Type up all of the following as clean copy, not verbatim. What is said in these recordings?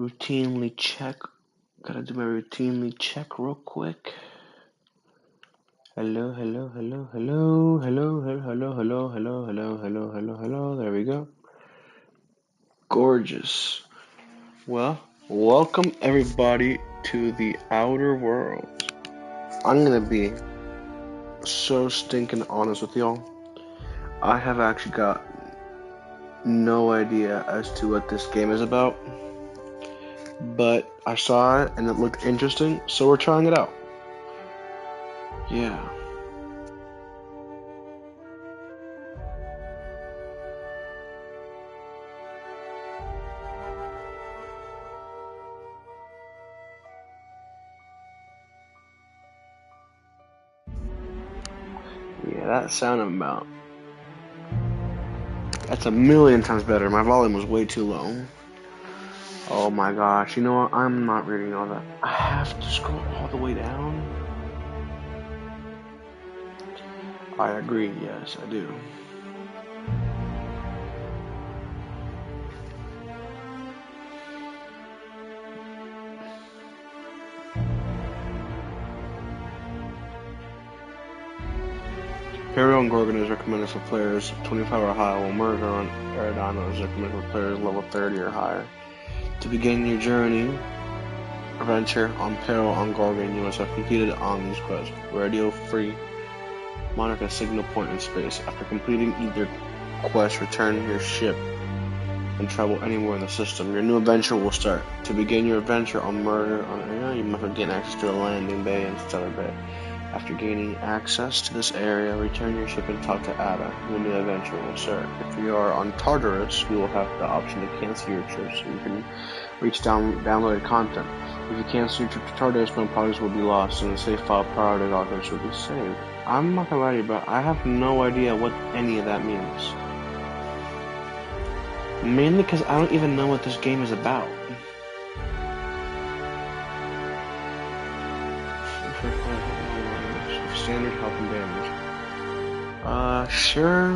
routinely check. Gotta do my routinely check real quick. Hello, hello, hello, hello, hello, hello, hello, hello, hello, hello, hello, hello, hello. There we go. Gorgeous. Well, welcome everybody to the outer world. I'm gonna be so stinking honest with y'all. I have actually got no idea as to what this game is about, but I saw it and it looked interesting, so we're trying it out. Yeah. Yeah, that sounded about. That's a million times better. My volume was way too low. Oh my gosh, you know what? I'm not reading all that. I have to scroll all the way down. I agree, yes, I do. Imperial on Gorgon is recommended for players 25 or higher, while Murder on Eridano is recommended for players level 30 or higher. To begin your journey, adventure on Peril on Gorgon, you must have completed on these quests. Radio-free, monitor a signal point in space. After completing either quest, return your ship and travel anywhere in the system. Your new adventure will start. To begin your adventure on Murder on Area, you must gain access to a landing bay and stellar bay. After gaining access to this area, return your ship and talk to Ada. Your new adventure will start. If you are on Tartarus, you will have the option to cancel your trip so you can reach downloaded content. If you cancel your trip to Tartarus, no progress will be lost and the save file prior to documents will be saved. I'm not gonna lie to you, but I have no idea what any of that means. Mainly because I don't even know what this game is about. Standard health and damage. Sure.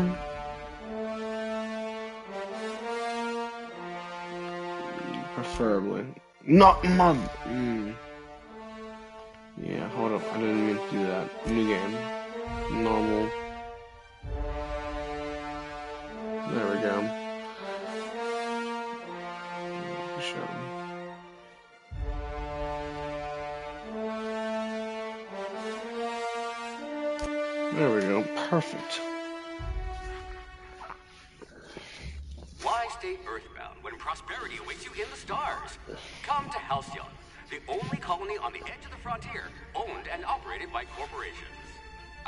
Preferably. Not mud. Yeah, hold up. I didn't mean to do that. New game. Normal. There we go. Sure. There we go. Perfect. Why stay earthbound when prosperity awaits you in the stars? Come to Halcyon, the only colony on the edge of the frontier, owned and operated by corporations.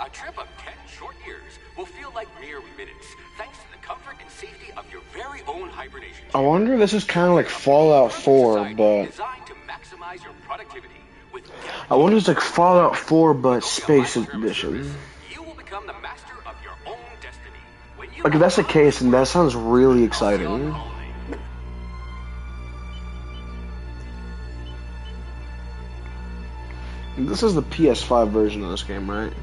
A trip of 10 short years will feel like mere minutes, thanks to the comfort and safety of your very own hibernation. I wonder if this is kind of like Fallout 4, but... Designed to maximize your productivity. I wonder if it's like Fallout 4, but Space Edition. You will become the master of your own destiny. Like, if that's the case, then that sounds really exciting. This is the PS5 version of this game, right?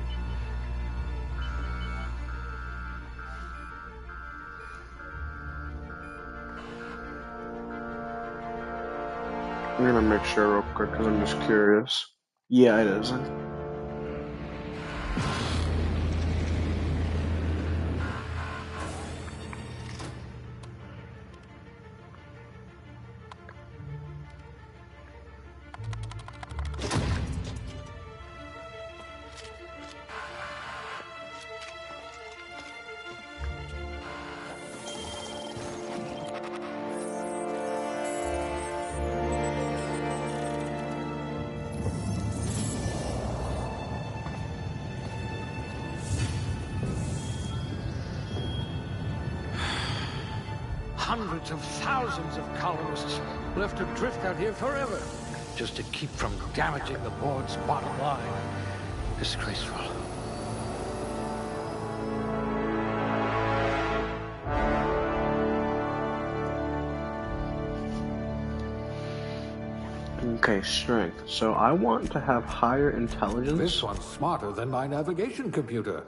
I'm gonna make sure real quick because I'm just curious. Yeah, it is. Hundreds of thousands of colonists left to drift out here forever, just to keep from damaging the board's bottom line. Disgraceful. Okay, strength. So I want to have higher intelligence. This one's smarter than my navigation computer.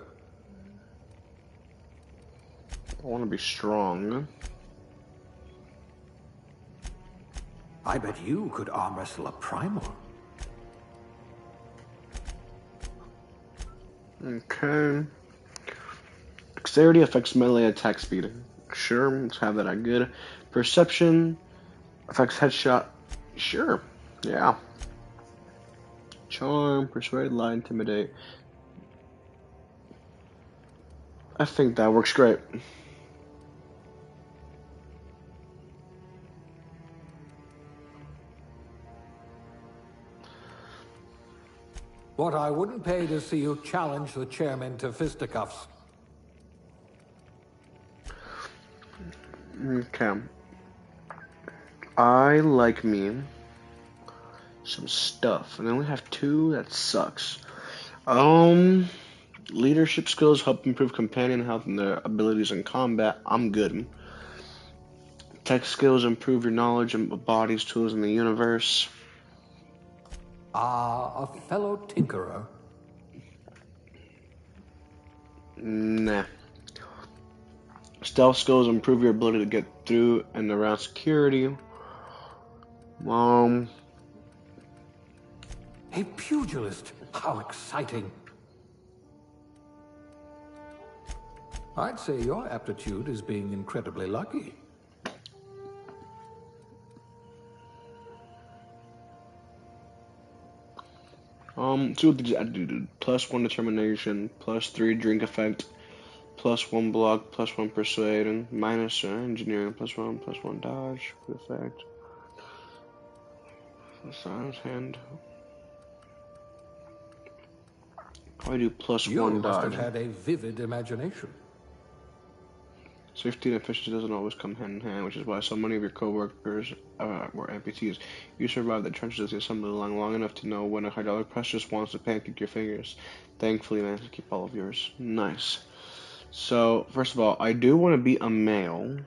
I want to be strong. I bet you could arm wrestle a primal. Okay. Dexterity affects melee attack speed. Sure, let's have that at good. Perception affects headshot. Sure, yeah. Charm, persuade, lie, intimidate. I think that works great. What I wouldn't pay to see you challenge the chairman to fisticuffs. Okay. I like me some stuff, and I only have 2. That sucks. Leadership skills help improve companion health and their abilities in combat. I'm good. Tech skills improve your knowledge of bodies, tools, in the universe. A fellow tinkerer. Nah. Stealth skills improve your ability to get through and around security. A pugilist. How exciting. I'd say your aptitude is being incredibly lucky. See what did I do? +1 determination, +3 drink effect, +1 block, +1 persuade, and minus engineering, +1 dodge, good effect. Silence hand. How do I do +1 You must dodge? have had a vivid imagination. Safety and efficiency doesn't always come hand in hand, which is why so many of your coworkers were amputees. You survived the trenches of the assembly line long enough to know when a hydraulic press just wants to pancake your fingers. Thankfully, I managed to keep all of yours. Nice. So, first of all, I do want to be a male,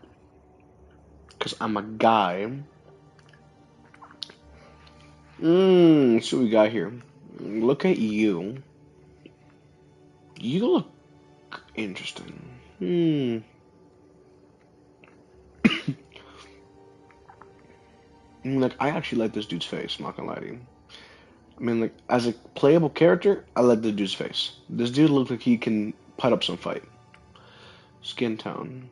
because I'm a guy. See what we got here. Look at you. You look interesting. Like, I actually like this dude's face, I'm not gonna lie to you. I mean, like, as a playable character, I like the dude's face. This dude looks like he can put up some fight. Skin tone.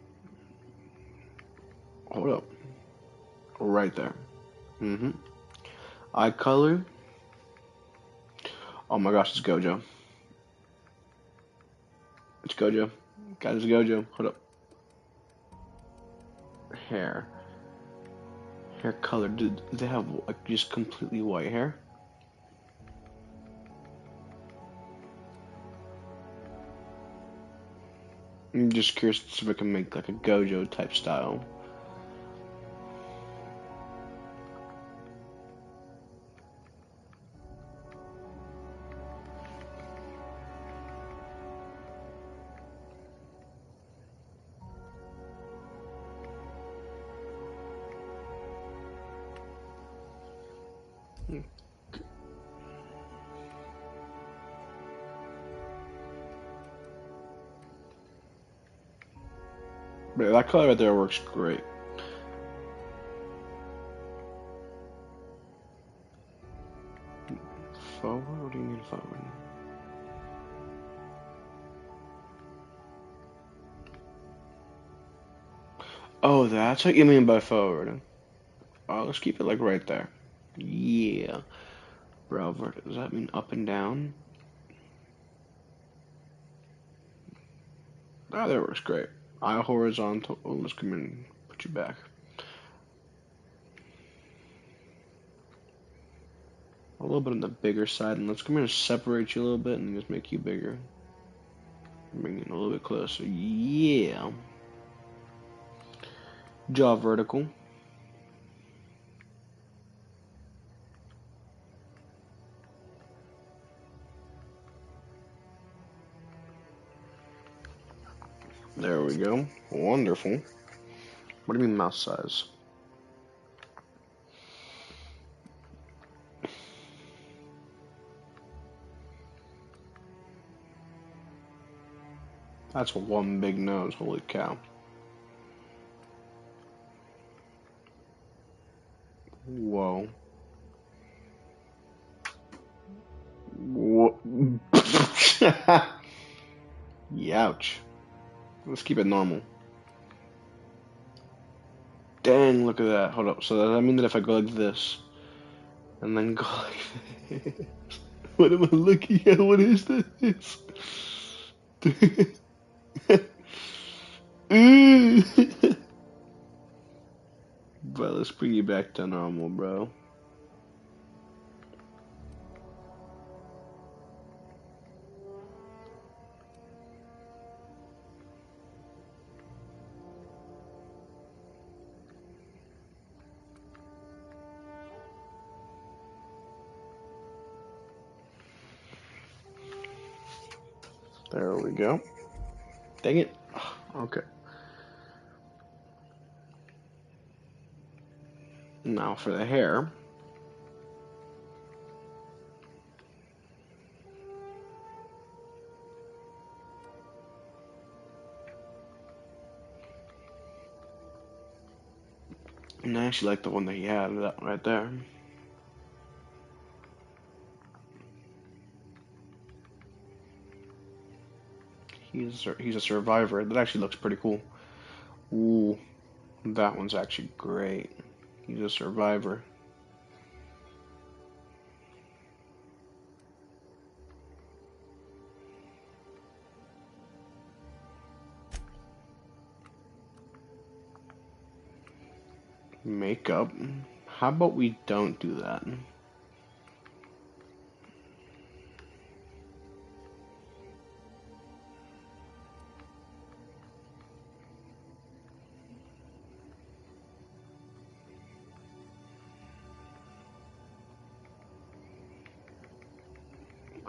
Hold up. Right there. Eye color. Oh my gosh, it's Gojo. It's Gojo. Guys, it's Gojo. Hold up. Hair. Hair color. Do they have, like, just completely white hair? I'm just curious to see if I can make, like, a Gojo type style. But that color right there works great. Forward? What do you mean forward? Oh, that's what you mean by forward. Oh, let's keep it like right there. Yeah. Brow vertical. Does that mean up and down? Ah, that works great. Eye horizontal. Oh, let's come in and put you back. A little bit on the bigger side, and let's come in and separate you a little bit and just make you bigger. Bring it a little bit closer. Yeah. Jaw vertical. There we go. Wonderful. What do you mean mouse size? That's one big nose. Holy cow. Whoa. Youch. Let's keep it normal. Dang, look at that. Hold up. So does that mean that if I go like this, and then go like this, what am I looking at? What is this? But let's bring you back to normal, bro. There we go. Dang it. Okay. Now for the hair. And I actually like the one that he had, that right there. He's a survivor. That actually looks pretty cool. Ooh, that one's actually great. He's a survivor. Makeup. How about we don't do that?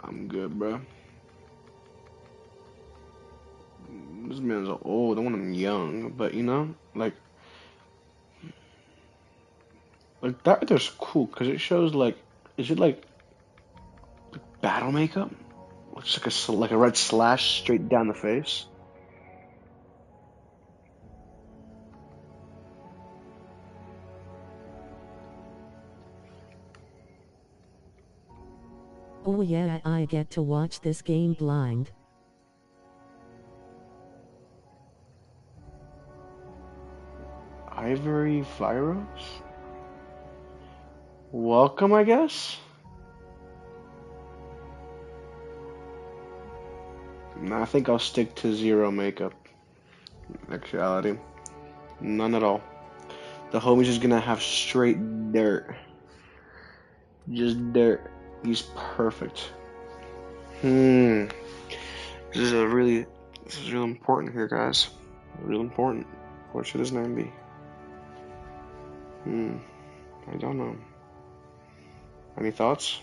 I'm good, bro. This man's old. I want him young, but you know, like that there's cool because it shows like, is it like battle makeup? Looks like like a red slash straight down the face. Oh yeah, I get to watch this game blind. Ivory Virus? Welcome, I guess? Nah, I think I'll stick to zero makeup. Actuality. None at all. The homie's just gonna have straight dirt. Just dirt. He's perfect. This is really important here, guys. Real important. What should his name be? I don't know. Any thoughts?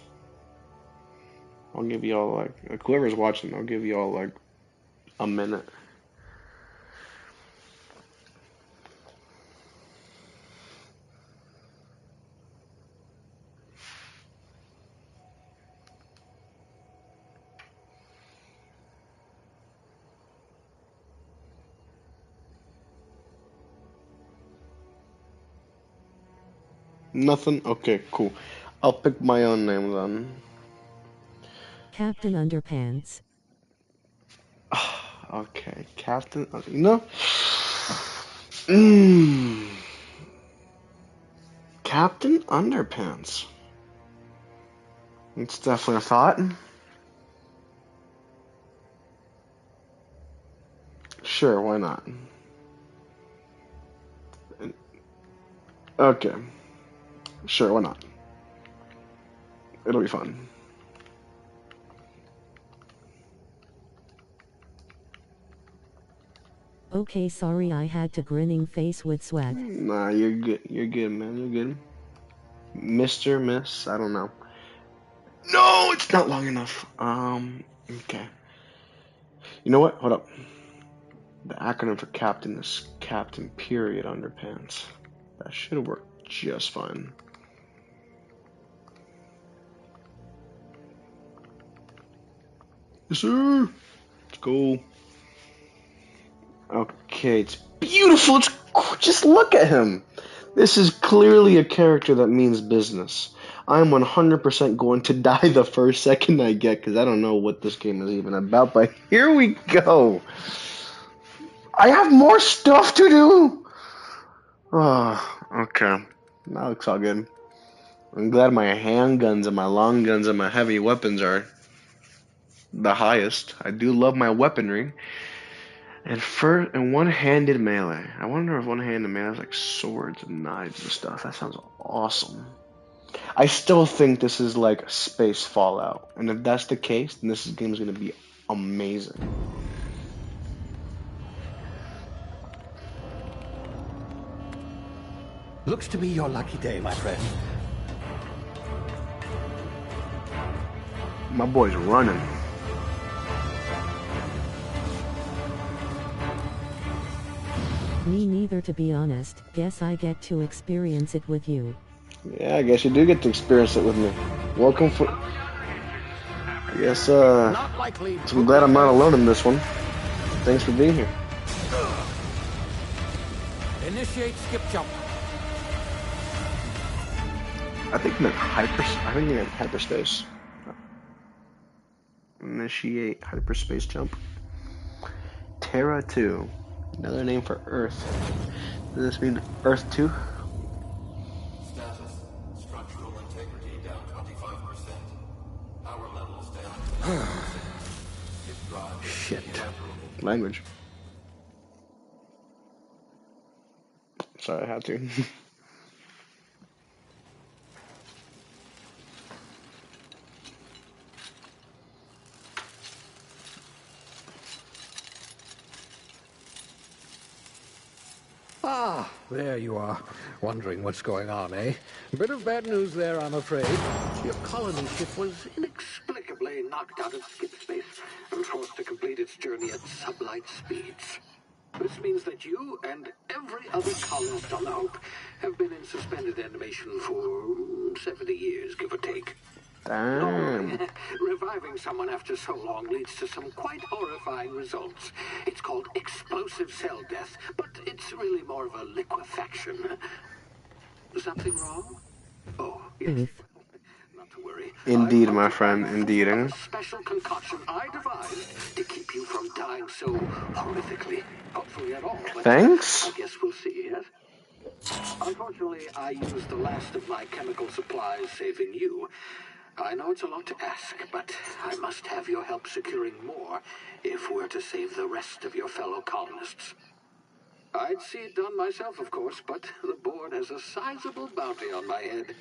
I'll give you all like whoever's watching, I'll give you all like a minute. Nothing? Okay, cool. I'll pick my own name then. Captain Underpants. Okay, Captain. You know? Mm, Captain Underpants. It's definitely a thought. Sure, why not? Okay. Sure, why not? It'll be fun. Okay, sorry I had to grinning face with sweat. Nah, you're good. You're good, man. You're good. Mr. Miss, I don't know. No, it's not long enough. Okay. You know what? Hold up. The acronym for captain is Captain Period Underpants. That should work just fine. Yes, sir. Let's go. Okay, it's beautiful. Just look at him. This is clearly a character that means business. I'm 100% going to die the first second I get because I don't know what this game is even about. But here we go. I have more stuff to do. Oh, okay. That looks all good. I'm glad my handguns and my long guns and my heavy weapons are the highest. I do love my weaponry. And one-handed melee. I wonder if one-handed melee is like swords and knives and stuff. That sounds awesome. I still think this is like space Fallout. And if that's the case, then this game is going to be amazing. Looks to be your lucky day, my friend. My boy's running. Me neither, to be honest. Guess I get to experience it with you. Yeah, I guess you do get to experience it with me. Welcome for... I guess, Not likely. I'm glad I'm not alone in this one. Thanks for being here. Initiate skip jump. I think you meant hyperspace. Initiate hyperspace jump. Terra 2. Another name for Earth. Does this mean Earth 2? Status. Structural integrity down 25%. Power levels down. Shit. Language. Sorry, I had to. Ah, there you are. Wondering what's going on, eh? Bit of bad news there, I'm afraid. Your colony ship was inexplicably knocked out of skip space and forced to complete its journey at sublight speeds. This means that you and every other colonist on the Hope have been in suspended animation for 70 years, give or take. Damn. Reviving someone after so long leads to some quite horrifying results. It's called explosive cell death, but it's really more of a liquefaction. Something wrong? Oh, yes. Not to worry. Indeed, my friend, indeed. A special concoction I devised to keep you from dying so horrifically. Hopefully at all. But Thanks. I guess we'll see, yes? Unfortunately, I used the last of my chemical supplies saving you. I know it's a lot to ask, but I must have your help securing more if we're to save the rest of your fellow colonists. I'd see it done myself, of course, but the board has a sizable bounty on my head.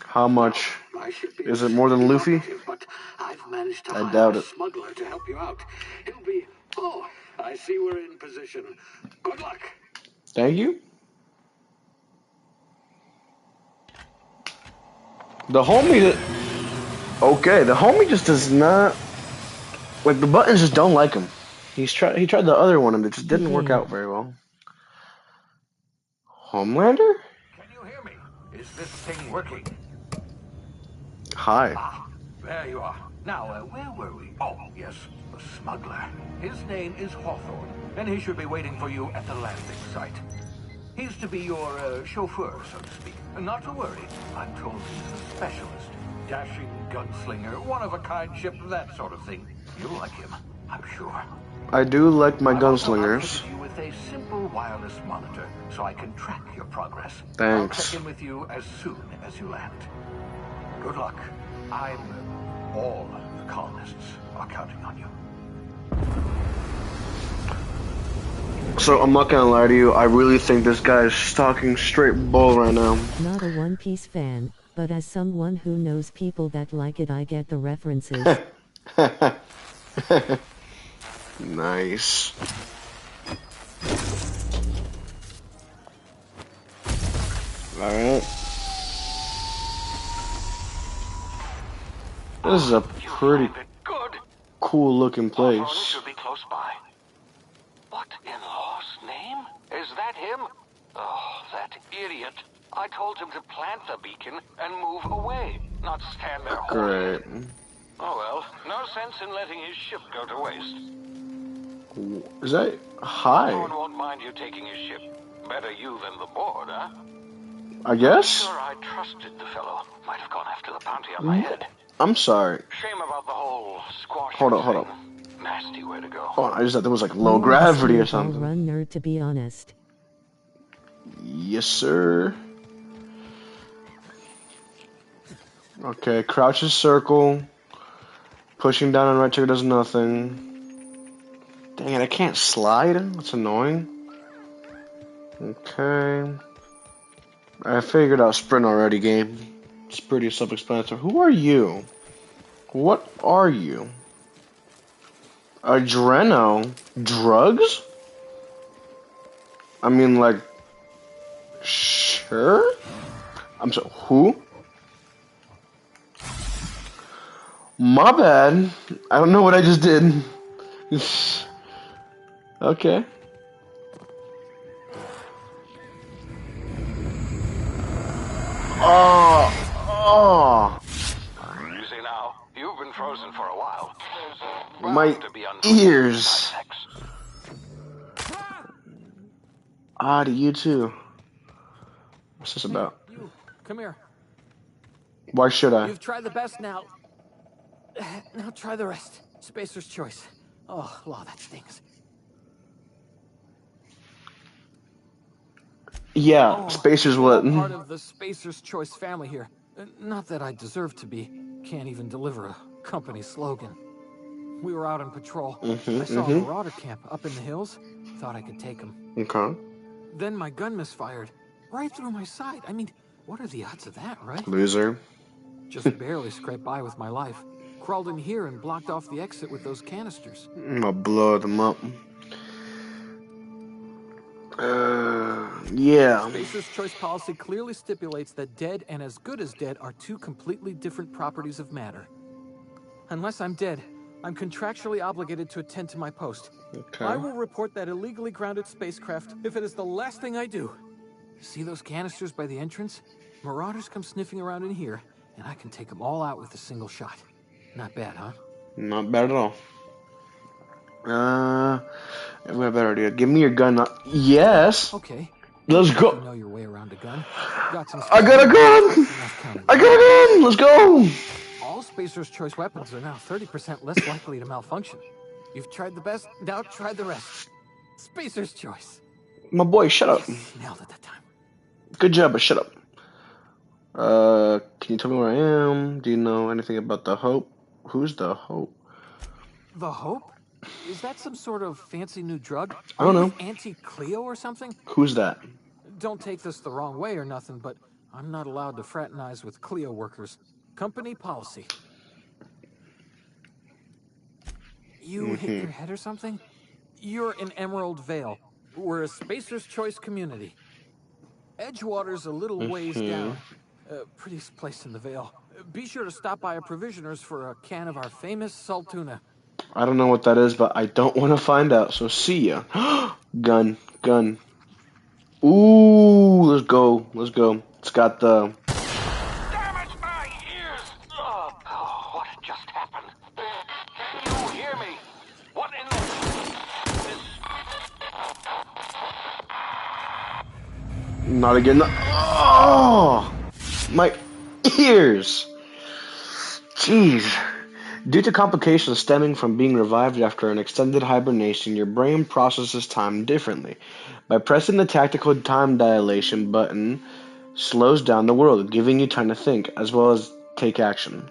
How much? My ship Is it more than Luffy? inoperative, but I've managed to I hire doubt a it. smuggler to help you out. He'll be... Oh, I see we're in position. Good luck. Thank you. The homie... Okay, the homie just does not... Like, the buttons just don't like him. He tried the other one and it just didn't work out very well. Homelander? Can you hear me? Is this thing working? Hi. Ah, there you are. Now, where were we? Oh, yes, the smuggler. His name is Hawthorne, and he should be waiting for you at the landing site. He's to be your chauffeur, so to speak. Not to worry, I'm told he's a specialist. Dashing gunslinger, one-of-a-kind ship, that sort of thing. You'll like him, I'm sure. I do like my I've also gunslingers. outfitted you with a simple wireless monitor, so I can track your progress. Thanks. I'll check in with you as soon as you land. Good luck. All the colonists are counting on you. So I'm not gonna lie to you, I really think this guy is talking straight bull right now. Not a One Piece fan, but as someone who knows people that like it, I get the references. Nice. Alright. This is a pretty cool looking place. Should be close by. What in law's name? Is that him? Oh, that idiot. I told him to plant the beacon and move away, not stand there holding it. Great. Oh well, no sense in letting his ship go to waste. Is that... No Hi. one won't mind you taking his ship. Better you than the board, huh? I guess? I'm sure I trusted the fellow. Might have gone after the bounty on my head. I'm sorry. Shame about the whole squash Hold up, thing. hold up. Nasty way to go. Oh, I just thought there was like low You're a gravity or screwball something. run nerd, to be honest. Yes, sir. Okay, crouch is circle. Pushing down on right trigger does nothing. Dang it, I can't slide? That's annoying. Okay. I figured out sprint already, game. It's pretty self-explanatory. Who are you? What are you? Adreno? Drugs? I mean, like, sure? I'm sorry, who? My bad. I don't know what I just did. Okay. Oh, Easy now. You've been frozen for a while. There's my bound to be unforeseen ears. side effects. Ah, to you too. What's this about? You, come here. Why should I? You've tried the best now. Now try the rest. Spacer's choice. Oh, law, that stings. Yeah, Spacer's we're what? all part of the Spacer's choice family here. Not that I deserve to be. Can't even deliver a company slogan. We were out on patrol. I saw a marauder camp up in the hills. Thought I could take them. Okay. Then my gun misfired. Right through my side. I mean, what are the odds of that, right? Loser. Just barely scraped by with my life. Crawled in here and blocked off the exit with those canisters. I'm gonna blow them up. Yeah. Spacer's choice policy clearly stipulates that dead and as good as dead are two completely different properties of matter. Unless I'm dead, I'm contractually obligated to attend to my post. Okay. I will report that illegally grounded spacecraft if it is the last thing I do. See those canisters by the entrance? Marauders come sniffing around in here, and I can take them all out with a single shot. Not bad, huh? Not bad at all. We have a better idea. Give me your gun. Yes. Okay. Let's You go. know your way around a gun. Got some I got a gun. I got a gun. Let's go. All Spacer's choice weapons are now 30% less likely to malfunction. You've tried the best, now try the rest. Spacer's choice. My boy, shut up. Yes, nailed it that time. Good job, but shut up. Can you tell me where I am? Do you know anything about the Hope? Who's the Hope? The Hope? Is that some sort of fancy new drug? I don't know. Anti-Cleo or something? Who's that? Don't take this the wrong way or nothing, but I'm not allowed to fraternize with Cleo workers. Company policy. You hit your head or something? You're in Emerald Vale. We're a Spacer's Choice community. Edgewater's a little ways down. Prettiest place in the Vale. Be sure to stop by a provisioner's for a can of our famous salt tuna. I don't know what that is, but I don't want to find out, so see ya. Gun. Ooh, let's go. It's got the... Damn it, my ears! Oh, what just happened? Can you hear me? What in the... Not again. Oh! My ears! Jeez. Due to complications stemming from being revived after an extended hibernation, your brain processes time differently. By pressing the tactical time dilation button, slows down the world, giving you time to think, as well as take action.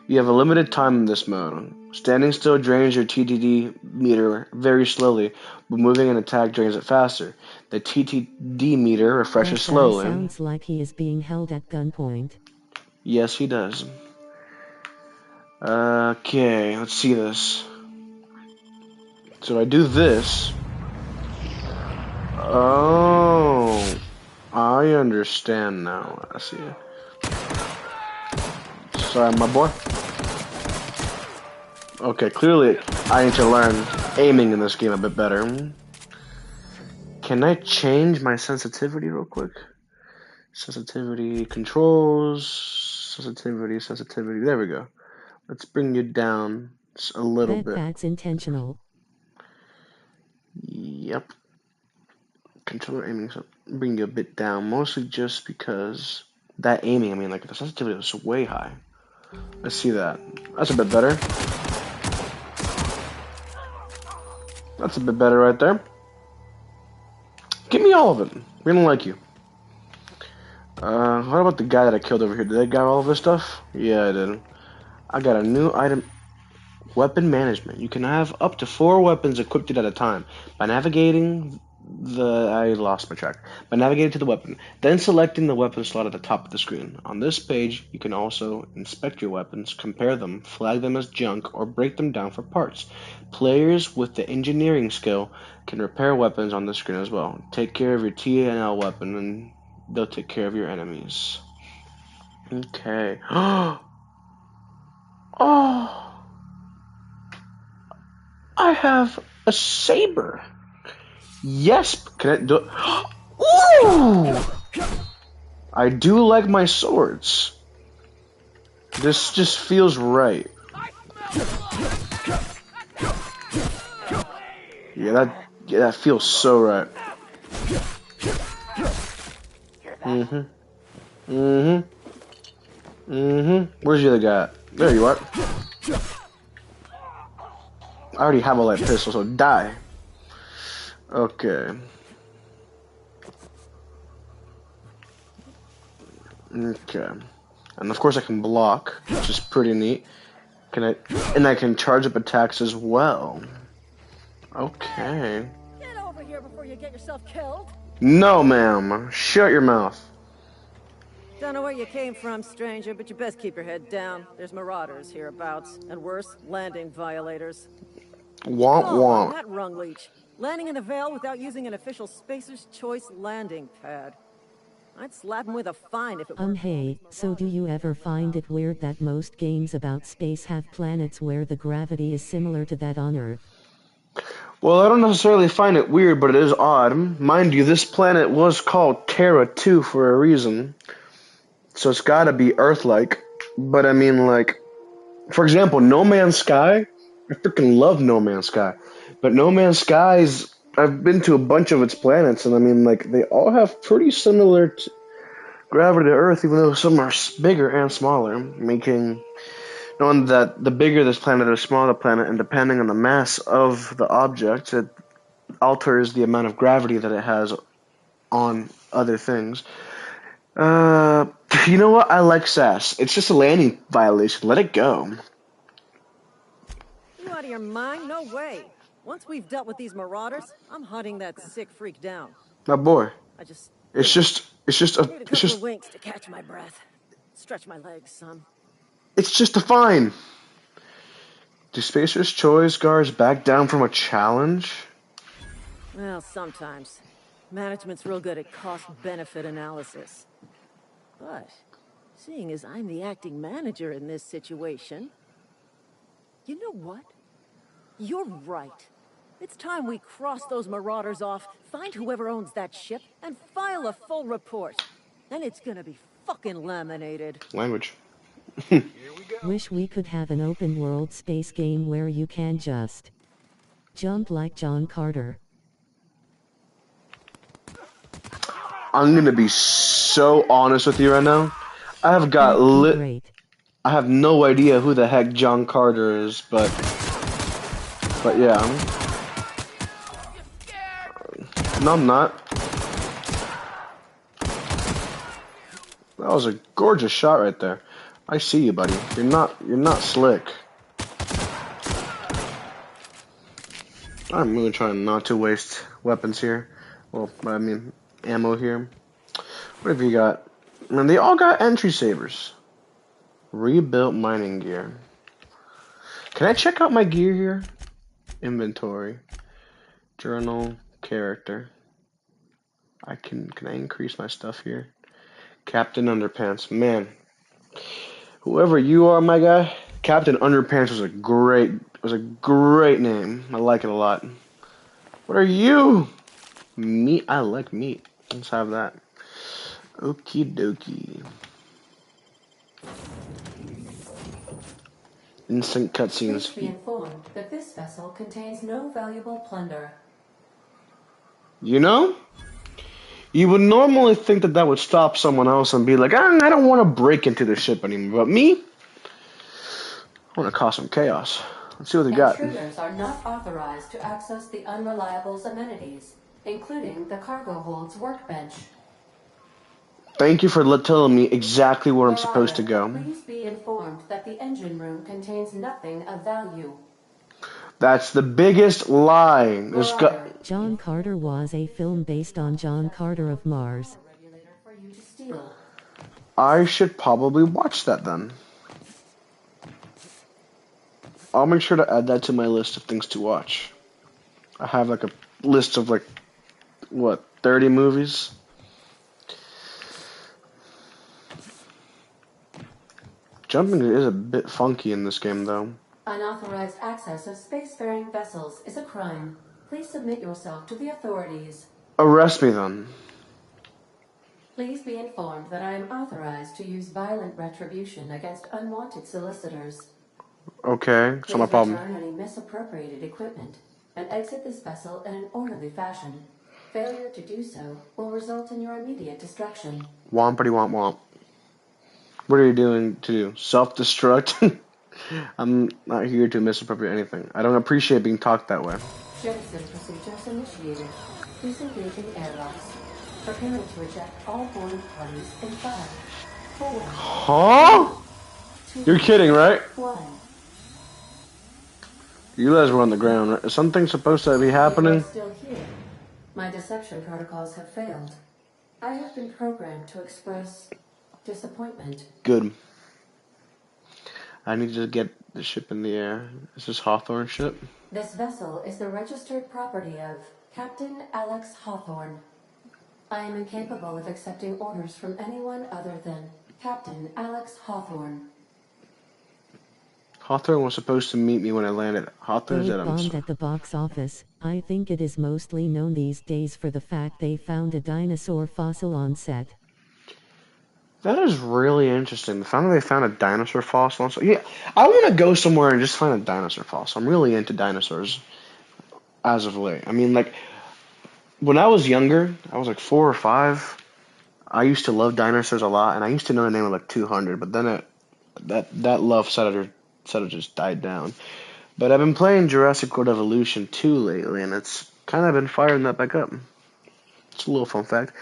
You have a limited time in this mode. Standing still drains your TTD meter very slowly, but moving an attack drains it faster. The TTD meter refreshes That guy slowly. sounds like he is being held at gunpoint. Yes, he does. Okay, let's see this. So I do this. Oh, I understand now. I see. Sorry, my boy. Okay, clearly I need to learn aiming in this game a bit better. Can I change my sensitivity real quick? Sensitivity controls. Sensitivity. There we go. Let's bring you down just a little bit. That's intentional. Yep. controller aiming so bring you a bit down, mostly just because that aiming, I mean, like the sensitivity was way high. Let's see that. That's a bit better. That's a bit better right there. Give me all of it. We don't like you. What about the guy that I killed over here? Did I got all of this stuff? Yeah, I did. I got a new item. Weapon management. You can have up to 4 weapons equipped at a time. By navigating I lost my track. By navigating to the weapon, then selecting the weapon slot at the top of the screen. On this page, you can also inspect your weapons, compare them, flag them as junk, or break them down for parts. Players with the engineering skill can repair weapons on the screen as well. Take care of your TNL weapon, and they'll take care of your enemies. Okay. Oh! I have a saber. Yes, can I do it? Ooh! I do like my swords. This just feels right. Yeah, that feels so right. Where's the other guy? There you are. I already have a light pistol, so die. Okay. Okay. And of course I can block, which is pretty neat. And I can charge up attacks as well. Okay. Get over here before you get yourself killed. No, ma'am. Shut your mouth. Don't know where you came from, stranger, but you best keep your head down. There's marauders hereabouts, and worse, landing violators. Womp Oh, womp. that rung leech. Landing in the Vale without using an official Spacer's Choice landing pad. I'd slap him with a fine if it were. Hey, so do you ever find it weird that most games about space have planets where the gravity is similar to that on Earth? Well, I don't necessarily find it weird, but it is odd. Mind you, this planet was called Terra 2 for a reason. So it's gotta be Earth-like. But I mean, like, for example, No Man's Sky. I freaking love No Man's Sky. But No Man's Sky's, I've been to a bunch of its planets, and I mean, like, they all have pretty similar gravity to Earth, even though some are bigger and smaller, knowing that the bigger this planet, the smaller the planet, and depending on the mass of the object, it alters the amount of gravity that it has on other things. You know what? I like SAS. It's just a landing violation. Let it go. You out of your mind? No way. Once we've dealt with these marauders, I'm hunting that sick freak down. My boy. I just It's just need a couple of winks to catch my breath. Stretch my legs, son. It's just a fine. Do Spacer's Choice guards back down from a challenge? Well, sometimes. Management's real good at cost-benefit analysis. But, seeing as I'm the acting manager in this situation, you know what? You're right. It's time we cross those marauders off, find whoever owns that ship, and file a full report. Then it's gonna be fucking laminated. Language. Wish we could have an open world space game where you can just jump like John Carter. I'm gonna be so honest with you right now. I have got Great. I have no idea who the heck John Carter is, but yeah. No, I'm not. That was a gorgeous shot right there. I see you, buddy. You're not slick. I'm really trying not to waste weapons here. Well, I mean, ammo here. What have you got? Man, they all got entry sabers. Rebuilt mining gear. Can I check out my gear here? Inventory. Journal. Character. Can I increase my stuff here? Captain Underpants. Man. Whoever you are, my guy, Captain Underpants was a great name. I like it a lot. What are you? Meat. I like meat. Let's have that. Okie dokie. Instant cutscenes. Please be informed that this vessel contains no valuable plunder. You know? You would normally think that that would stop someone else and be like, I don't want to break into the ship anymore. But me, I want to cause some chaos. Let's see what they got. Intruders are not authorized to access the Unreliable's amenities, including the cargo hold's workbench. Thank you for telling me exactly where I'm supposed to go. Please be informed that the engine room contains nothing of value. That's the biggest lie. John Carter was a film based on John Carter of Mars. I should probably watch that then. I'll make sure to add that to my list of things to watch. I have like a list of 30 movies? Jumping is a bit funky in this game, though. Unauthorized access of spacefaring vessels is a crime. Please submit yourself to the authorities. Arrest me, then. Please be informed that I am authorized to use violent retribution against unwanted solicitors. Okay, it's not my problem. Please return any misappropriated equipment and exit this vessel in an orderly fashion. Failure to do so will result in your immediate destruction. Wompity womp womp. What are you doing to do? Self-destruct? I'm not here to misappropriate anything. I don't appreciate being talked that way. Jettison procedures initiated. Please engage in airlocks. Preparing to eject all foreign parties in 5, 4, Huh? 2, You're kidding, right? 1. You guys were on the ground, right? Is something supposed to be happening? You are still here. My deception protocols have failed. I have been programmed to express disappointment. Good. I need to get the ship in the air. Is this Hawthorne ship? This vessel is the registered property of Captain Alex Hawthorne. I am incapable of accepting orders from anyone other than Captain Alex Hawthorne. Hawthorne was supposed to meet me when I landed. Hawthorne's Bird bombed at the box office. I think it is mostly known these days for the fact they found a dinosaur fossil on set. That is really interesting. The fact that they found a dinosaur fossil. Yeah, I want to go somewhere and just find a dinosaur fossil. I'm really into dinosaurs as of late. I mean, when I was younger, I was 4 or 5. I used to love dinosaurs a lot, and I used to know the name of 200. But then that love sort of just died down. But I've been playing Jurassic World Evolution 2 lately, and it's kind of been firing that back up. It's a little fun fact.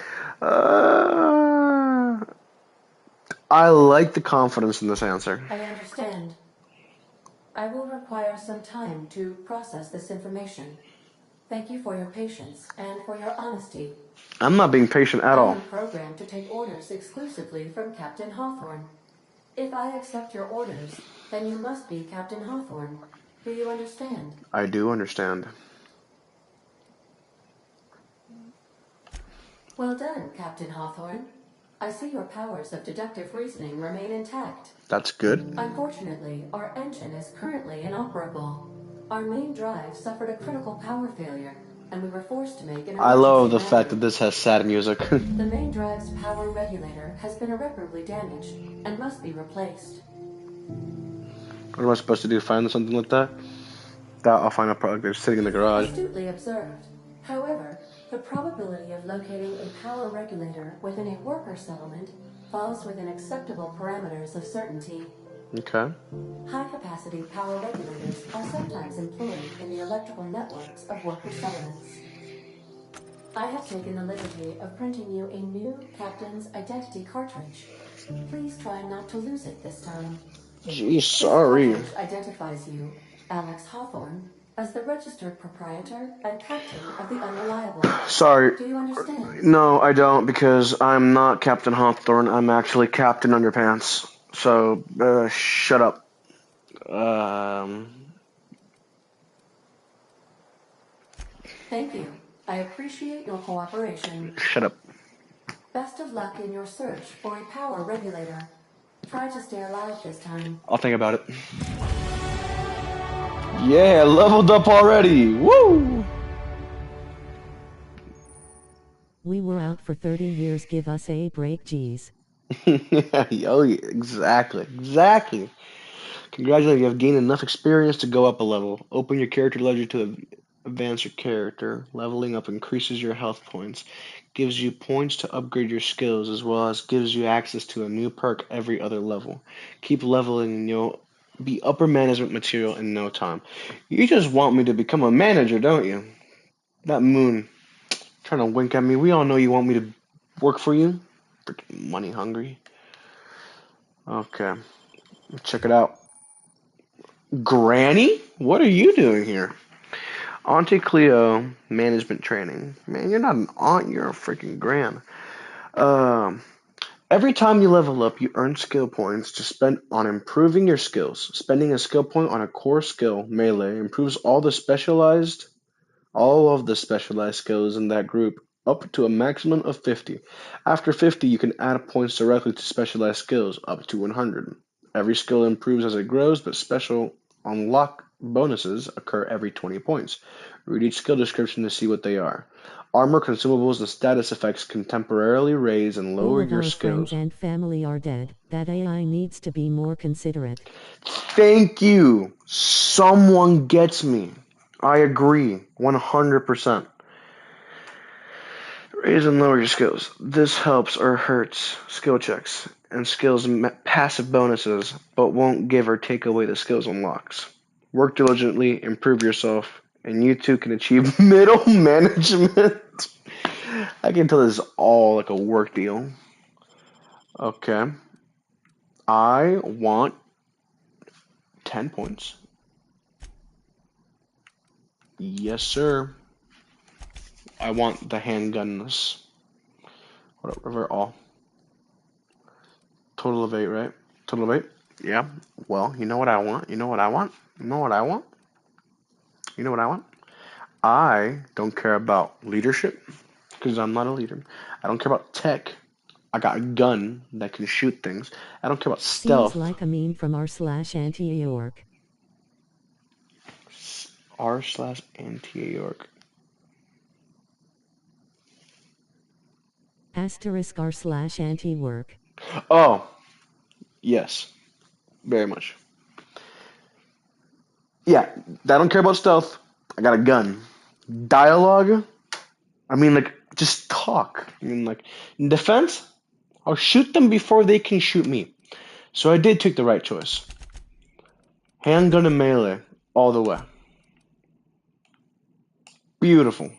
I like the confidence in this answer. I understand. I will require some time to process this information. Thank you for your patience and for your honesty. I'm not being patient at all. I am programmed to take orders exclusively from Captain Hawthorne. If I accept your orders, then you must be Captain Hawthorne. Do you understand? I do understand. Well done, Captain Hawthorne. I see your powers of deductive reasoning remain intact. That's good. Unfortunately, our engine is currently inoperable. Our main drive suffered a critical power failure, and we were forced to make an I love the emergency fact that this has sad music. The main drive's power regulator has been irreparably damaged and must be replaced. What am I supposed to do? Find something like that? I'll find a product that's sitting in the garage. Astutely observed. However, the probability of locating a power regulator within a worker settlement falls within acceptable parameters of certainty. Okay. High-capacity power regulators are sometimes employed in the electrical networks of worker settlements. I have taken the liberty of printing you a new Captain's Identity cartridge. Please try not to lose it this time. Gee, sorry. This cartridge identifies you, Alex Hawthorne, as the registered proprietor and captain of the Unreliable. Sorry. Do you understand? No, I don't, because I'm not Captain Hawthorne. I'm actually Captain Underpants. So, shut up. Thank you. I appreciate your cooperation. Shut up. Best of luck in your search for a power regulator. Try to stay alive this time. I'll think about it. Yeah, leveled up already. Woo! We were out for 30 years. Give us a break, geez. Oh, yeah, exactly. Congratulations, you have gained enough experience to go up a level. Open your character ledger to advance your character. Leveling up increases your health points. gives you points to upgrade your skills, as well as gives you access to a new perk every other level. Keep leveling and you'll be upper management material in no time. You just want me to become a manager, don't you? That moon trying to wink at me. We all know you want me to work for you. Freaking money hungry. Okay, check it out. Granny? What are you doing here? Auntie Cleo, management training. Man, you're not an aunt, you're a freaking gran. Um, every time you level up, you earn skill points to spend on improving your skills. Spending a skill point on a core skill, melee, improves all of the specialized skills in that group up to a maximum of 50. After 50, you can add points directly to specialized skills up to 100. Every skill improves as it grows, but special unlock bonuses occur every 20 points. Read each skill description to see what they are. Armor, consumables, and status effects can temporarily raise and All lower of your our friends skills. and family are dead. That AI needs to be more considerate. Thank you. Someone gets me. I agree 100%. Raise and lower your skills. This helps or hurts skill checks and skills passive bonuses, but won't give or take away the skills unlocks. Work diligently, improve yourself, and you too can achieve middle management. I can tell this is all like a work deal. Okay. I want 10 points. Yes, sir. I want the handgunness. Whatever, all. Total of 8, right? Total of 8? Yeah. Well, you know what I want? You know what I want? You know what I want? You know what I want? I don't care about leadership, because I'm not a leader. I don't care about tech. I got a gun that can shoot things. I don't care about Seems stealth. like a meme from r/anti-York. R/anti-York. Asterisk r/anti-work. Oh, yes. Very much. Yeah, I don't care about stealth. I got a gun. Dialogue? I mean, like, just talk. I mean, like, in defense, I'll shoot them before they can shoot me. So I did take the right choice. Handgun and melee, all the way. Beautiful.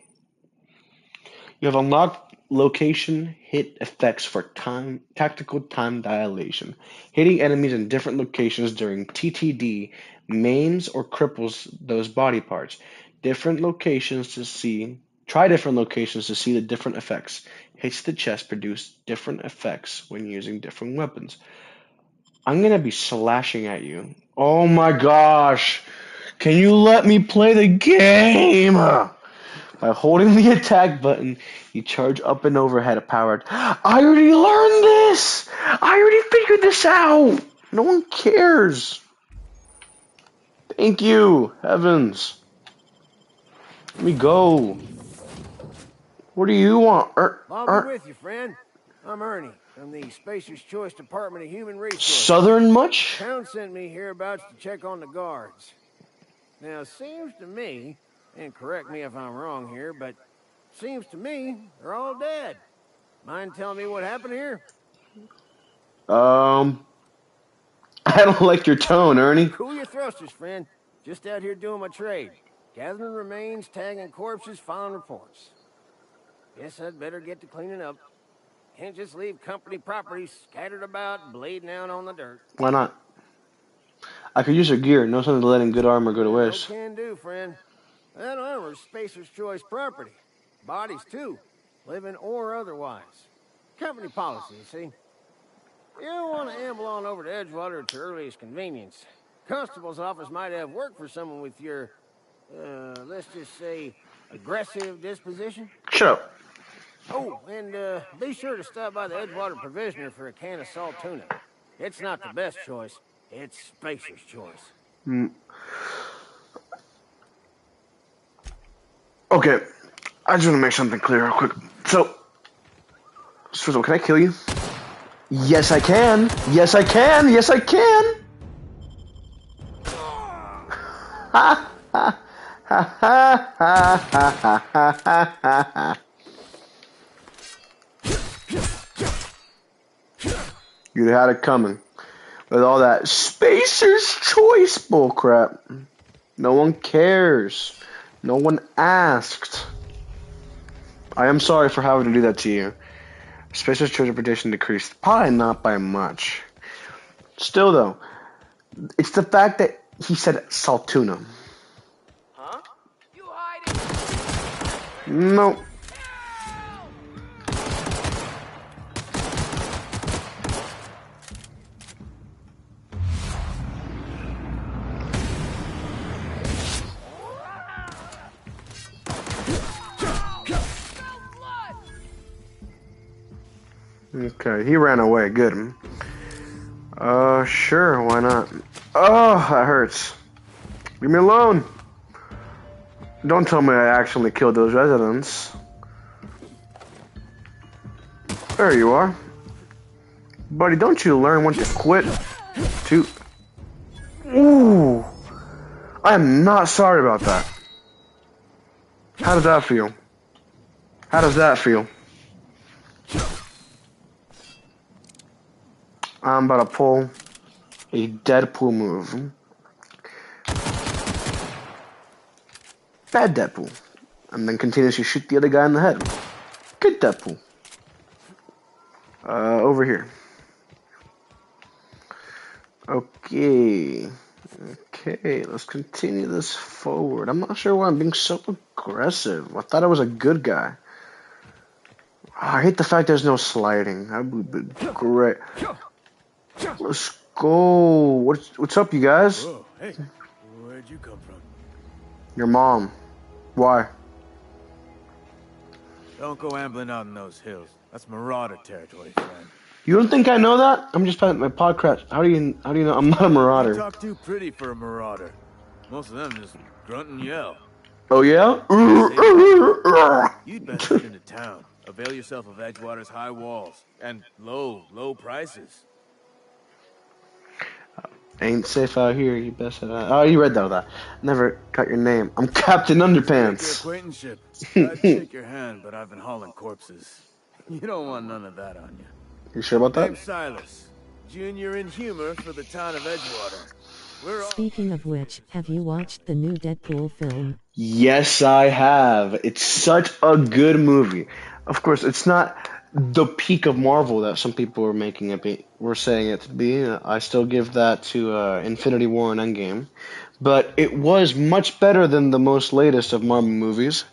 You have unlocked location hit effects for tactical time dilation. Hitting enemies in different locations during TTD maims or cripples those body parts. Try different locations to see the different effects. Hits to the chest produce different effects when using different weapons. I'm gonna be slashing at you. Oh my gosh! Can you let me play the game? By holding the attack button, you charge up and overhead a powered. I already learned this! I already figured this out! No one cares. Thank you, heavens. Let me go. What do you want? I'll be with you, friend. I'm Ernie from the Spacer's Choice Department of Human Resources. Southern much? Town sent me hereabouts to check on the guards. Now, it seems to me, and correct me if I'm wrong here, but seems to me they're all dead. Mind telling me what happened here? I don't like your tone, Ernie. Cool your thrusters, friend. Just out here doing my trade. Gathering remains, tagging corpses, filing reports. Guess I'd better get to cleaning up. Can't just leave company property scattered about, bleeding out on the dirt. Why not? I could use your gear. No sense of letting good armor go to No waste. can do, friend. That armor's Spacer's Choice property. Bodies, too. Living or otherwise. Company policy, you see. You don't want to amble on over to Edgewater at your earliest convenience. Constable's office might have work for someone with your, let's just say, aggressive disposition. Shut up. Oh, and be sure to stop by the Edgewater Provisioner for a can of salt tuna. It's not the best choice. It's Spacer's Choice. Okay, I just want to make something clear real quick. So, first of all, can I kill you? Yes, I can. Yes, I can. Yes, I can. Ha ha ha ha ha ha ha ha. You had it coming. With all that Spacer's Choice bullcrap. No one cares. No one asked. I am sorry for having to do that to you. Spacer's Choice prediction decreased. Probably not by much. Still, though, it's the fact that he said Saltuna. Huh? You hiding? Nope. Okay, he ran away. Good. Sure, why not? Oh, that hurts. Leave me alone. Don't tell me I actually killed those residents. There you are. Buddy, don't you learn when to quit? Ooh. I am not sorry about that. How does that feel? How does that feel? I'm about to pull a Deadpool move. Bad Deadpool. And then continues to shoot the other guy in the head. Good Deadpool. Over here. Okay. Okay, let's continue this forward. I'm not sure why I'm being so aggressive. I thought I was a good guy. I hate the fact there's no sliding. That would be great. Let's go. What's up, you guys? Whoa, hey, where'd you come from? Your mom. Why? Don't go ambling out in those hills. That's marauder territory, friend. You don't think I know that? I'm just playing my podcast. How do you know I'm not a marauder? You talk too pretty for a marauder. Most of them just grunt and yell. Oh yeah? You'd best head into town. Avail yourself of Edgewater's high walls and low prices. Ain't safe out here. You best head out. Oh, you read that. Never cut your name. I'm Captain Underpants. Your acquaintanceship. I'd shake your hand, but I've been hauling corpses. You don't want none of that on you. You sure about that? Name's Silas, junior in humor for the town of Edgewater. Speaking of which, have you watched the new Deadpool film? Yes, I have. It's such a good movie. Of course, it's not the peak of Marvel that some people were making it be. We're saying it to be. I still give that to Infinity War and Endgame. But it was much better than the most latest of Marvel movies.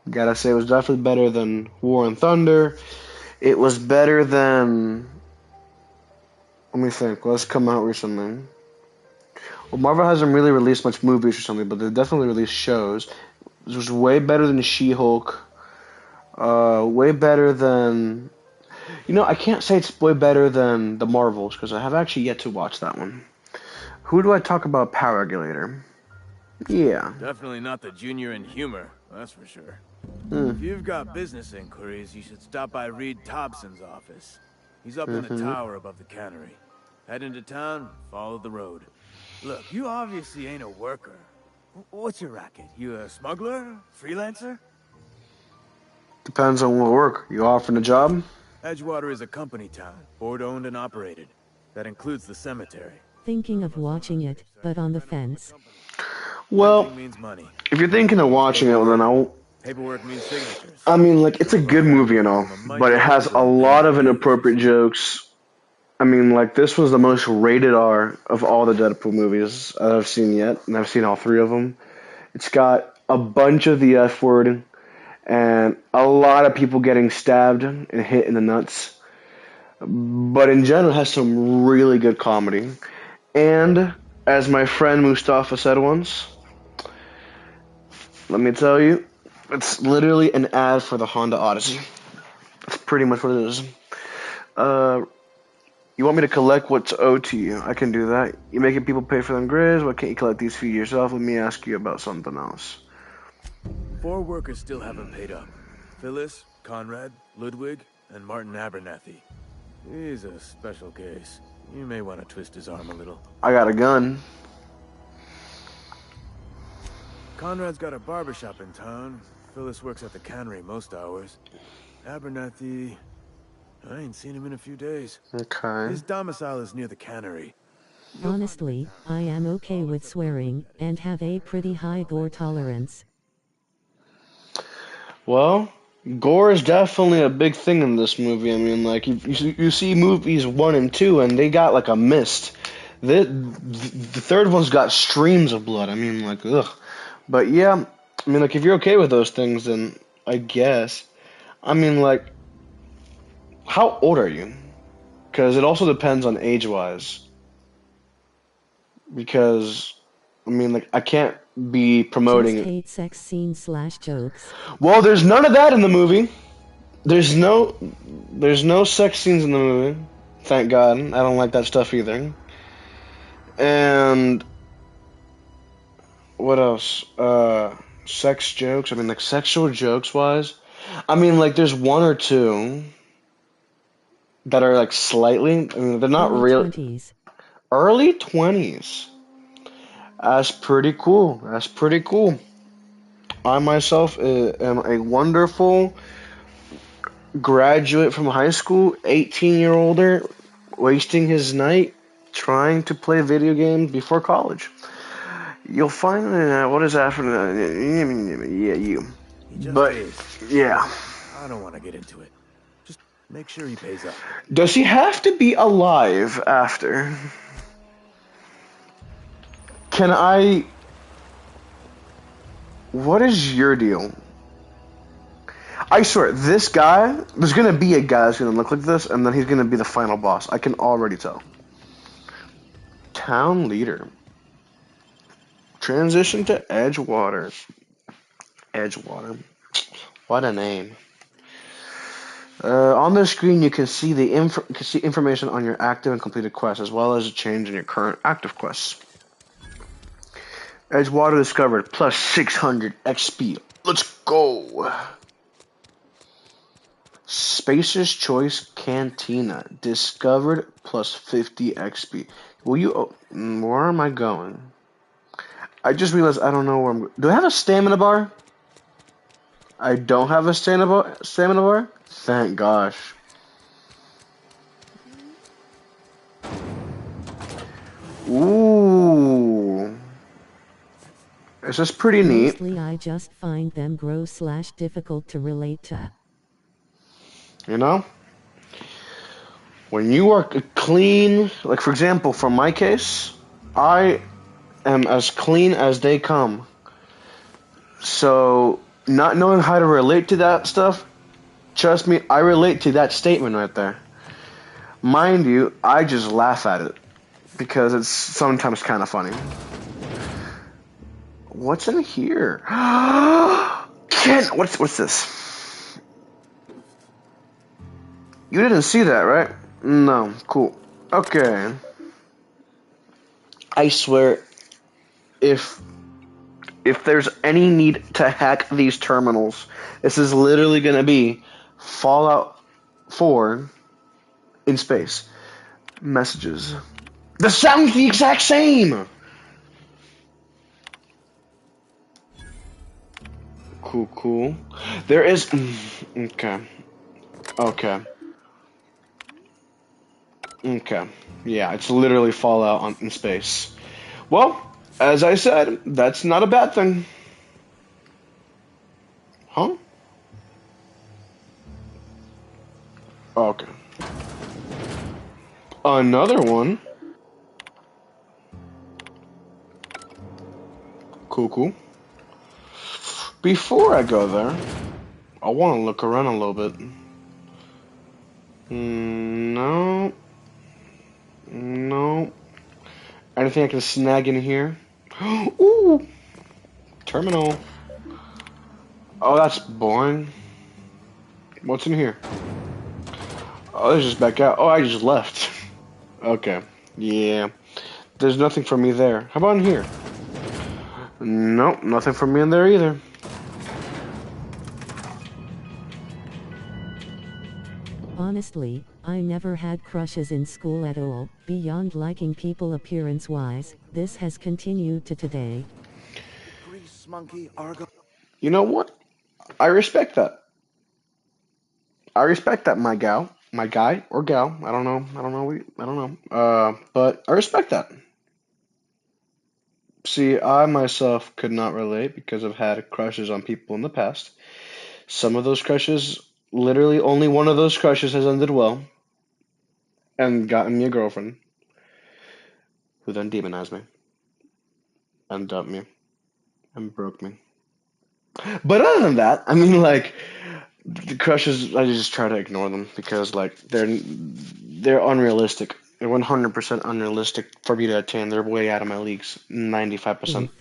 Gotta say, it was definitely better than War and Thunder. It was better than... Let me think. What's come out recently? Well, Marvel hasn't really released much movies or something, but they've definitely released shows. It was way better than She-Hulk. Way better than... You know, I can't say it's way better than the Marvels, because I have actually yet to watch that one. Who do I talk about Power Regulator? Yeah. Definitely not the junior in humor, that's for sure. If you've got business inquiries, you should stop by Reed Thompson's office. He's up in the tower above the cannery. Head into town, follow the road. Look, you obviously ain't a worker. What's your racket? You a smuggler? Freelancer? Depends on what work. You offering a job? Edgewater is a company town, board-owned and operated. That includes the cemetery. Thinking of watching it, but on the fence. Well, if you're thinking of watching it, then I'll... Paperwork means signatures. I mean, like, it's a good movie and all, but it has a lot of inappropriate jokes. I mean, like, this was the most rated R of all the Deadpool movies I've seen yet, and I've seen all 3 of them. It's got a bunch of the F word, and a lot of people getting stabbed and hit in the nuts. But in general, it has some really good comedy. And, as my friend Mustafa said once, let me tell you, it's literally an ad for the Honda Odyssey. That's pretty much what it is. You want me to collect what's owed to you? I can do that. You making people pay for them grids? Why can't you collect these fees yourself? Let me ask you about something else. 4 workers still haven't paid up. Phyllis, Conrad, Ludwig, and Martin Abernathy. He's a special case. You may want to twist his arm a little. I got a gun. Conrad's got a barbershop in town. Phyllis works at the cannery most hours. Abernathy... I ain't seen him in a few days. Okay. His domicile is near the cannery. Honestly, I am okay with swearing, and have a pretty high gore tolerance. Well, gore is definitely a big thing in this movie. I mean, like, you see movies 1 and 2, and they got, like, a mist. The third one's got streams of blood. I mean, like, ugh. But, yeah, I mean, like, if you're okay with those things, then I guess. I mean, like, how old are you? Because it also depends on age-wise. Because, I mean, like, I can't be promoting Just it. hate sex scenes / jokes. Well, there's none of that in the movie. There's no sex scenes in the movie. Thank God. I don't like that stuff either. And what else? Sex jokes. I mean, like sexual jokes wise. I mean, like there's 1 or 2 that are like slightly. I mean, they're not Early real. 20s. Early 20s. That's pretty cool. That's pretty cool. I myself am a wonderful graduate from high school, 18-year-older, wasting his night trying to play video games before college. You'll find what is happening. Yeah, you. He just But is. yeah, I don't want to get into it. Just make sure he pays up. does he have to be alive after? Can I? What is your deal? I swear, this guy, there's gonna be a guy that's gonna look like this, and then he's gonna be the final boss. I can already tell. Town leader. Transition to Edgewater. Edgewater. What a name. On the screen, you can see information on your active and completed quests, as well as a change in your current active quests. Edgewater discovered, plus 600 XP. Let's go. Spacer's Choice Cantina discovered, plus 50 XP. Will you? Where am I going? I just realized I don't know where I'm going. Do I have a stamina bar? I don't have a stamina bar? Thank gosh. Ooh. This is pretty neat. Mostly I just find them gross / difficult to relate to. You know? When you are clean, like for example, for my case, I am as clean as they come. So, not knowing how to relate to that stuff, trust me, I relate to that statement right there. Mind you, I just laugh at it because it's sometimes kind of funny. What's in here? Ken, what's this? You didn't see that, right? No, cool. Okay. I swear, if there's any need to hack these terminals, this is literally gonna be Fallout 4 in space. Messages. The sound's the exact same! Cool. There is... Okay. Yeah, it's literally Fallout in space. Well, as I said, that's not a bad thing. Huh? Okay. Another one. Cool. Before I go there, I want to look around a little bit. No. Anything I can snag in here? Ooh! Terminal. Oh, that's boring. What's in here? Oh, there's just back out. Oh, I just left. Okay. Yeah. There's nothing for me there. How about in here? Nope, nothing for me in there either. Honestly, I never had crushes in school at all. Beyond liking people appearance-wise, this has continued to today. Grease monkey, Argo. You know what? I respect that. My gal. my guy or gal. I don't know. I don't know. I don't know. But I respect that. See, I myself could not relate because I've had crushes on people in the past. Some of those crushes, literally only one of those crushes has ended well and gotten me a girlfriend who then demonized me and dumped me and broke me. But other than that, I mean, like, the crushes, I just try to ignore them because, like, they're unrealistic. They're 100% unrealistic for me to attain. They're way out of my leagues, 95%. Oof.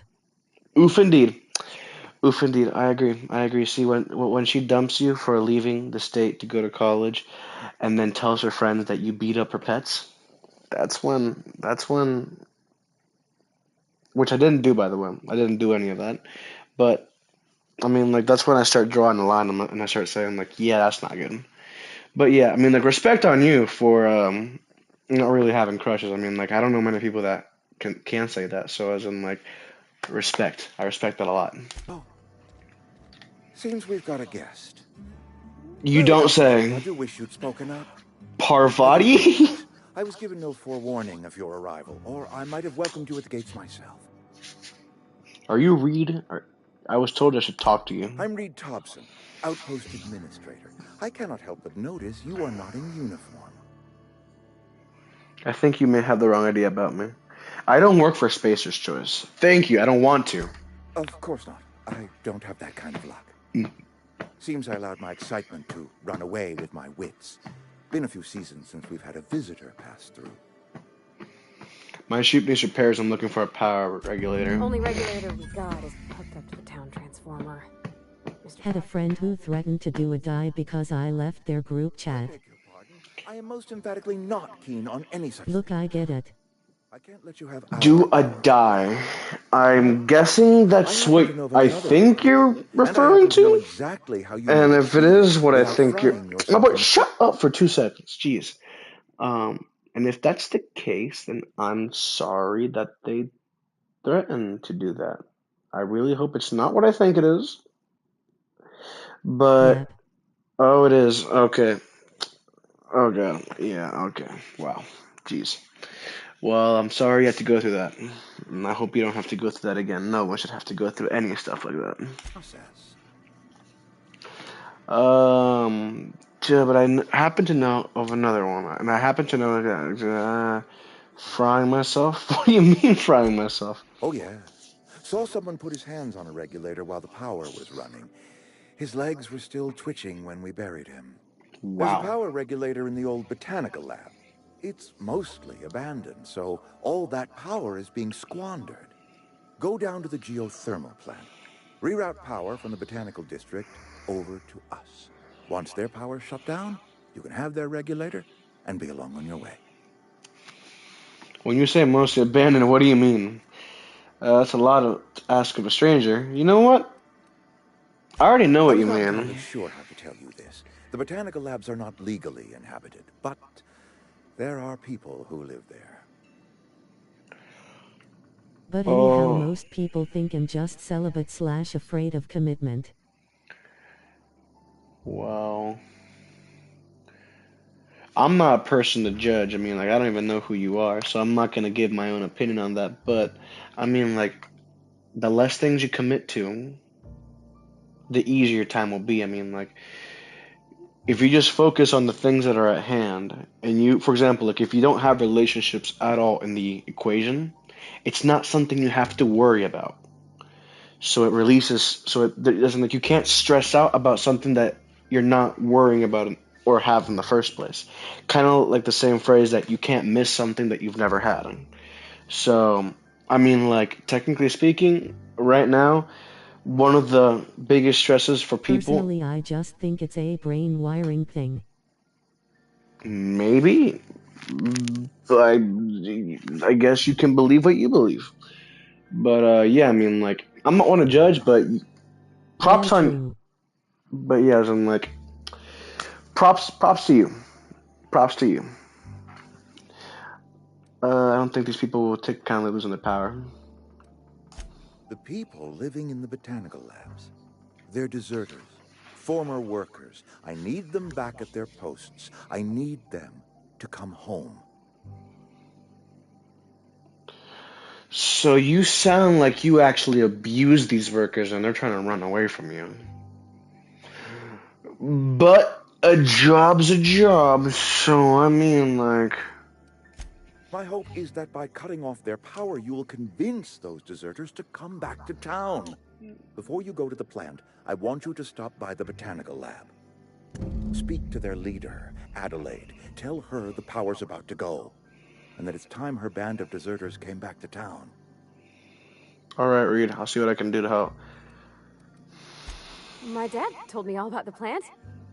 Oof, indeed. Oof, indeed. I agree. I agree. See, when she dumps you for leaving the state to go to college, and then tells her friends that you beat up her pets, that's when, which I didn't do, by the way. I didn't do any of that. But I mean, like, that's when I start drawing the line and I start saying, like, yeah, that's not good. But yeah, I mean, like, respect on you for not really having crushes. I mean, like, I don't know many people that can say that. So as in, like, respect. I respect that a lot. Oh, seems we've got a guest. You Very don't unfortunate. I say. do wish you'd spoken up. I do Parvati? apologize. I was given no forewarning of your arrival, or I might have welcomed you at the gates myself. Are you Reed? I was told I should talk to you. I'm Reed Thompson, Outpost Administrator. I cannot help but notice you are not in uniform. I think you may have the wrong idea about me. I don't work for Spacer's Choice. Thank you. I don't want to. Of course not. I don't have that kind of luck. Seems I allowed my excitement to run away with my wits. Been a few seasons since we've had a visitor pass through. My ship needs repairs. I'm looking for a power regulator. Only regulator we got is hooked up to the town transformer. Had a friend who threatened to do a die because I left their group chat. Beg your pardon. I am most emphatically not keen on any such Look, thing. I get it. I can't let you have Do a power. die. I'm guessing that's I happen what to know of I another think one, you're and I referring happen to know to. exactly how you And might if it achieve is it what I without think you're. frying Oh, yourself but in the shut pan. up for 2 seconds. Jeez. And if that's the case, then I'm sorry that they threatened to do that. I really hope it's not what I think it is. But, Yep. oh, it is. Okay. Oh, God. Yeah, okay. Wow. Jeez. Well, I'm sorry you had to go through that. And I hope you don't have to go through that again. No one should have to go through any stuff like that. Process. Yeah, but happen to know of another one. And I happen to know frying myself? What do you mean frying myself? Oh, yes. Saw someone put his hands on a regulator while the power was running. His legs were still twitching when we buried him. There's a Wow. power regulator in the old botanical lab. It's mostly abandoned, so all that power is being squandered. Go down to the geothermal plant. Reroute power from the botanical district over to us. Once their power's shut down, you can have their regulator and be along on your way. When you say mostly abandoned, what do you mean? That's a lot to ask of a stranger. You know what? I already know I what was you not entirely mean. sure how to tell you this. The botanical labs are not legally inhabited, but there are people who live there. But anyhow, Oh, most people think I'm just celibate / afraid of commitment. well. I'm not a person to judge. I mean, like, I don't even know who you are, so I'm not gonna give my own opinion on that. But, I mean, like, the less things you commit to, the easier time will be. I mean, like, if you just focus on the things that are at hand, and you, for example, like, if you don't have relationships at all in the equation, it's not something you have to worry about. So it releases, so it doesn't, like, you can't stress out about something that you're not worrying about or have in the first place. Kind of like the same phrase that you can't miss something that you've never had. So, I mean, like, technically speaking, right now, one of the biggest stresses for people, Personally, I just think it's a brain wiring thing. maybe, I guess you can believe what you believe. But yeah, I mean, like, I'm not one to judge, but Yeah, props on, true. but yeah, as in, like, props to you. Props to you. I don't think these people will take kindly losing their power. The people living in the botanical labs, they're deserters, former workers. I need them back at their posts. I need them to come home. So you sound like you actually abuse these workers and they're trying to run away from you. But a job's a job, so I mean, like... My hope is that by cutting off their power, you will convince those deserters to come back to town. Before you go to the plant, I want you to stop by the botanical lab. Speak to their leader, Adelaide. Tell her the power's about to go, and that it's time her band of deserters came back to town. Alright, Reed, I'll see what I can do to help. My dad told me all about the plant.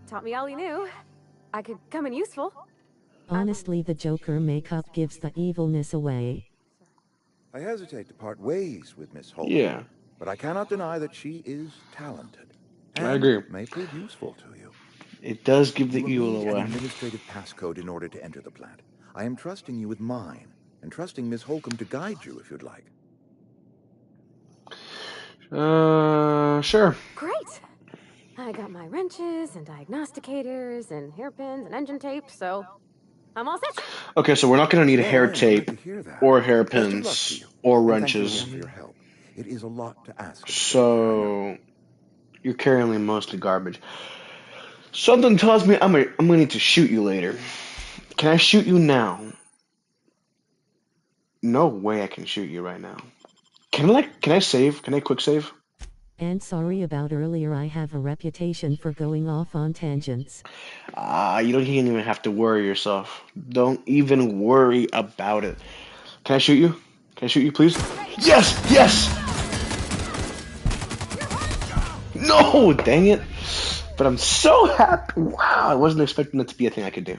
Taught me all he knew. I could come in useful. Honestly, the Joker makeup gives the evilness away. I hesitate to part ways with Miss Holcomb. Yeah. But I cannot deny that she is talented. And I agree. May prove useful to you. It does give the You will evil need away. an administrative passcode in order to enter the plant. I am trusting you with mine, and trusting Miss Holcomb to guide you if you'd like. Sure. Great! I got my wrenches and diagnosticators and hairpins and engine tape, so I'm all set. Okay, so we're not going to need a Well, hair I am glad tape to hear that. or Best of luck to hairpins you. or And wrenches. thank you again for your help. It is a lot to ask of a stranger, I know. So you're carrying mostly garbage. Something tells me I'm gonna need to shoot you later. Can I shoot you now? No way I can shoot you right now. Can I save? Can I quick save? And sorry about earlier, I have a reputation for going off on tangents. You don't even have to worry yourself. Don't even worry about it. Can I shoot you? Can I shoot you, please? Yes! Yes! No! Dang it. But I'm so happy. Wow, I wasn't expecting that to be a thing I could do.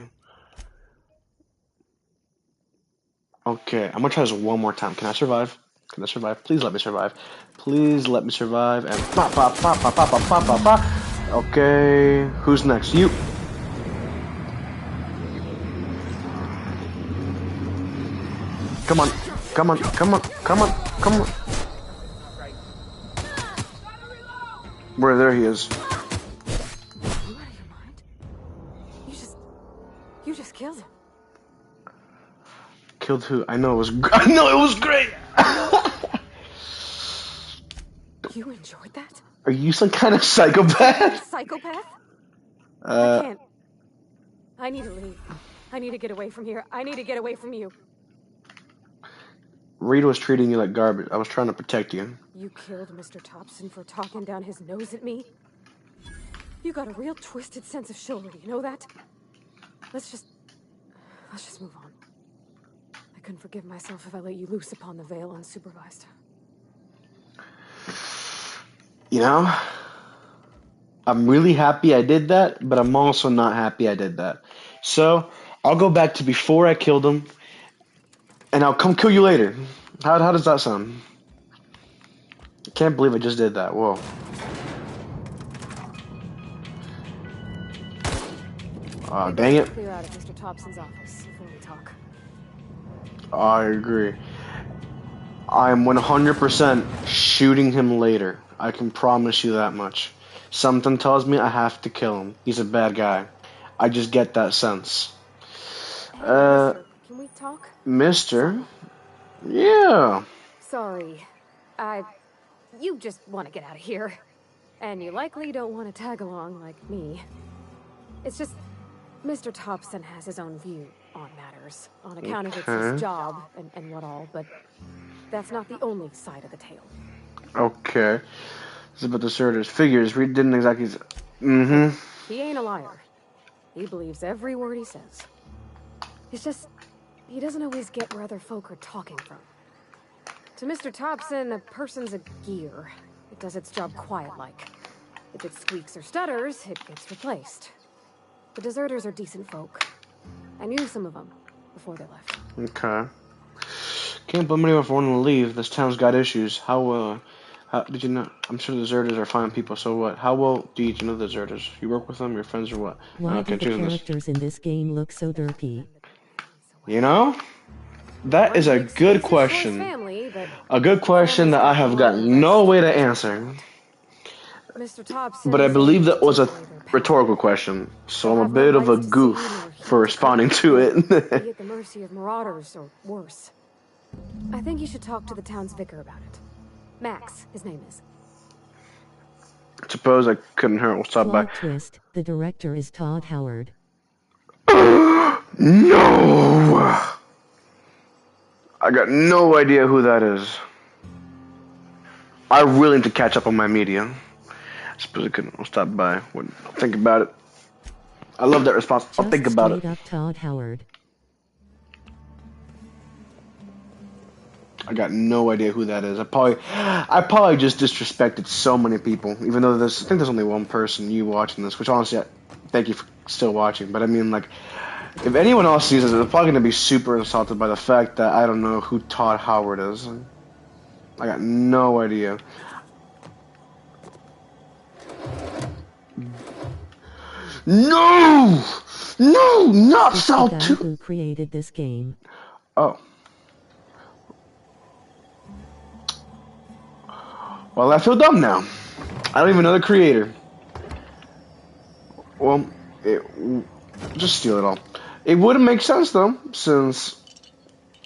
Okay, I'm gonna try this one more time. Can I survive? Can I survive? Please let me survive. Please let me survive. And pop, pop, pop, pop, pop, pop, pop, pop, pop. Okay, who's next? You. Come on, come on, come on, come on, come on. Where there he is. You out of your mind? You just killed him. Killed who? I know it was. I know it was great. You enjoyed that? Are you some kind of psychopath? Psychopath? I can't. I need to leave. I need to get away from here. I need to get away from you. Reed was treating you like garbage. I was trying to protect you. You killed Mr. Thompson for talking down his nose at me? You got a real twisted sense of chivalry, you know that? Let's just move on. I couldn't forgive myself if I let you loose upon the Vale unsupervised. You know, I'm really happy I did that, but I'm also not happy I did that. So, I'll go back to before I killed him, and I'll come kill you later. How does that sound? I can't believe I just did that. Whoa. Dang it. Clear out of Mr. Thompson's office before we talk. I agree. I'm 100% shooting him later. I can promise you that much. Something tells me I have to kill him. He's a bad guy. I just get that sense. Hey, mister, can we talk? Mister? Yeah. Sorry. You just want to get out of here. And you likely don't want to tag along like me. It's just, Mr. Thompson has his own view on matters, on account of it's his job and what all, but that's not the only side of the tale. Okay. This is about the deserters. Figures. Reed didn't exactly... Mm-hmm. He ain't a liar. He believes every word he says. It's just, he doesn't always get where other folk are talking from. To Mr. Thompson, a person's a gear. It does its job quiet-like. If it squeaks or stutters, it gets replaced. The deserters are decent folk. I knew some of them before they left. Okay. Can't blame anyone for wanting to leave. This town's got issues. How did you know? I'm sure the deserters are fine people, so what? How well do you know the deserters? You work with them, your friends, or what? Why do the characters in this game look so derpy? You know? That is a good question. A good question that I have got no way to answer. Mr. Thompson But I believe aims that was to a delay their power. rhetorical question, so They'll I'm a have no bit of a lights to see, nor goof heat for to cool, responding to it. be at the mercy of marauders or worse. I think you should talk to the town's vicar about it. Max, his name is. Suppose I couldn't hurt. We'll stop by. Plot twist, the director is Todd Howard. No! I got no idea who that is. I really need to catch up on my media. Suppose I couldn't. I'll stop by. I'll think about it. I love that response. I'll Just think about it. straight up Todd Howard. I got no idea who that is. I probably just disrespected so many people. Even though I think there's only one person you watching this, which honestly, thank you for still watching. But I mean, like, if anyone else sees this, they're probably gonna be super insulted by the fact that I don't know who Todd Howard is. I got no idea. No, not It's South the guy 2. who created this game. Oh. Well, I feel dumb now. I don't even know the creator. Well, just steal it all. It wouldn't make sense, though, since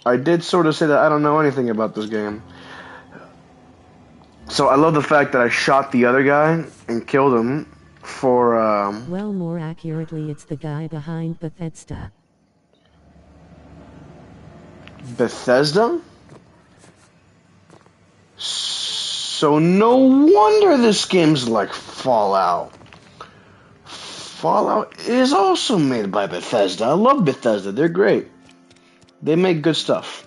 I did sort of say that I don't know anything about this game. So I love the fact that I shot the other guy and killed him for, Well, more accurately, it's the guy behind Bethesda. Bethesda? So no wonder this game's like Fallout. Fallout is also made by Bethesda. I love Bethesda. They're great. They make good stuff.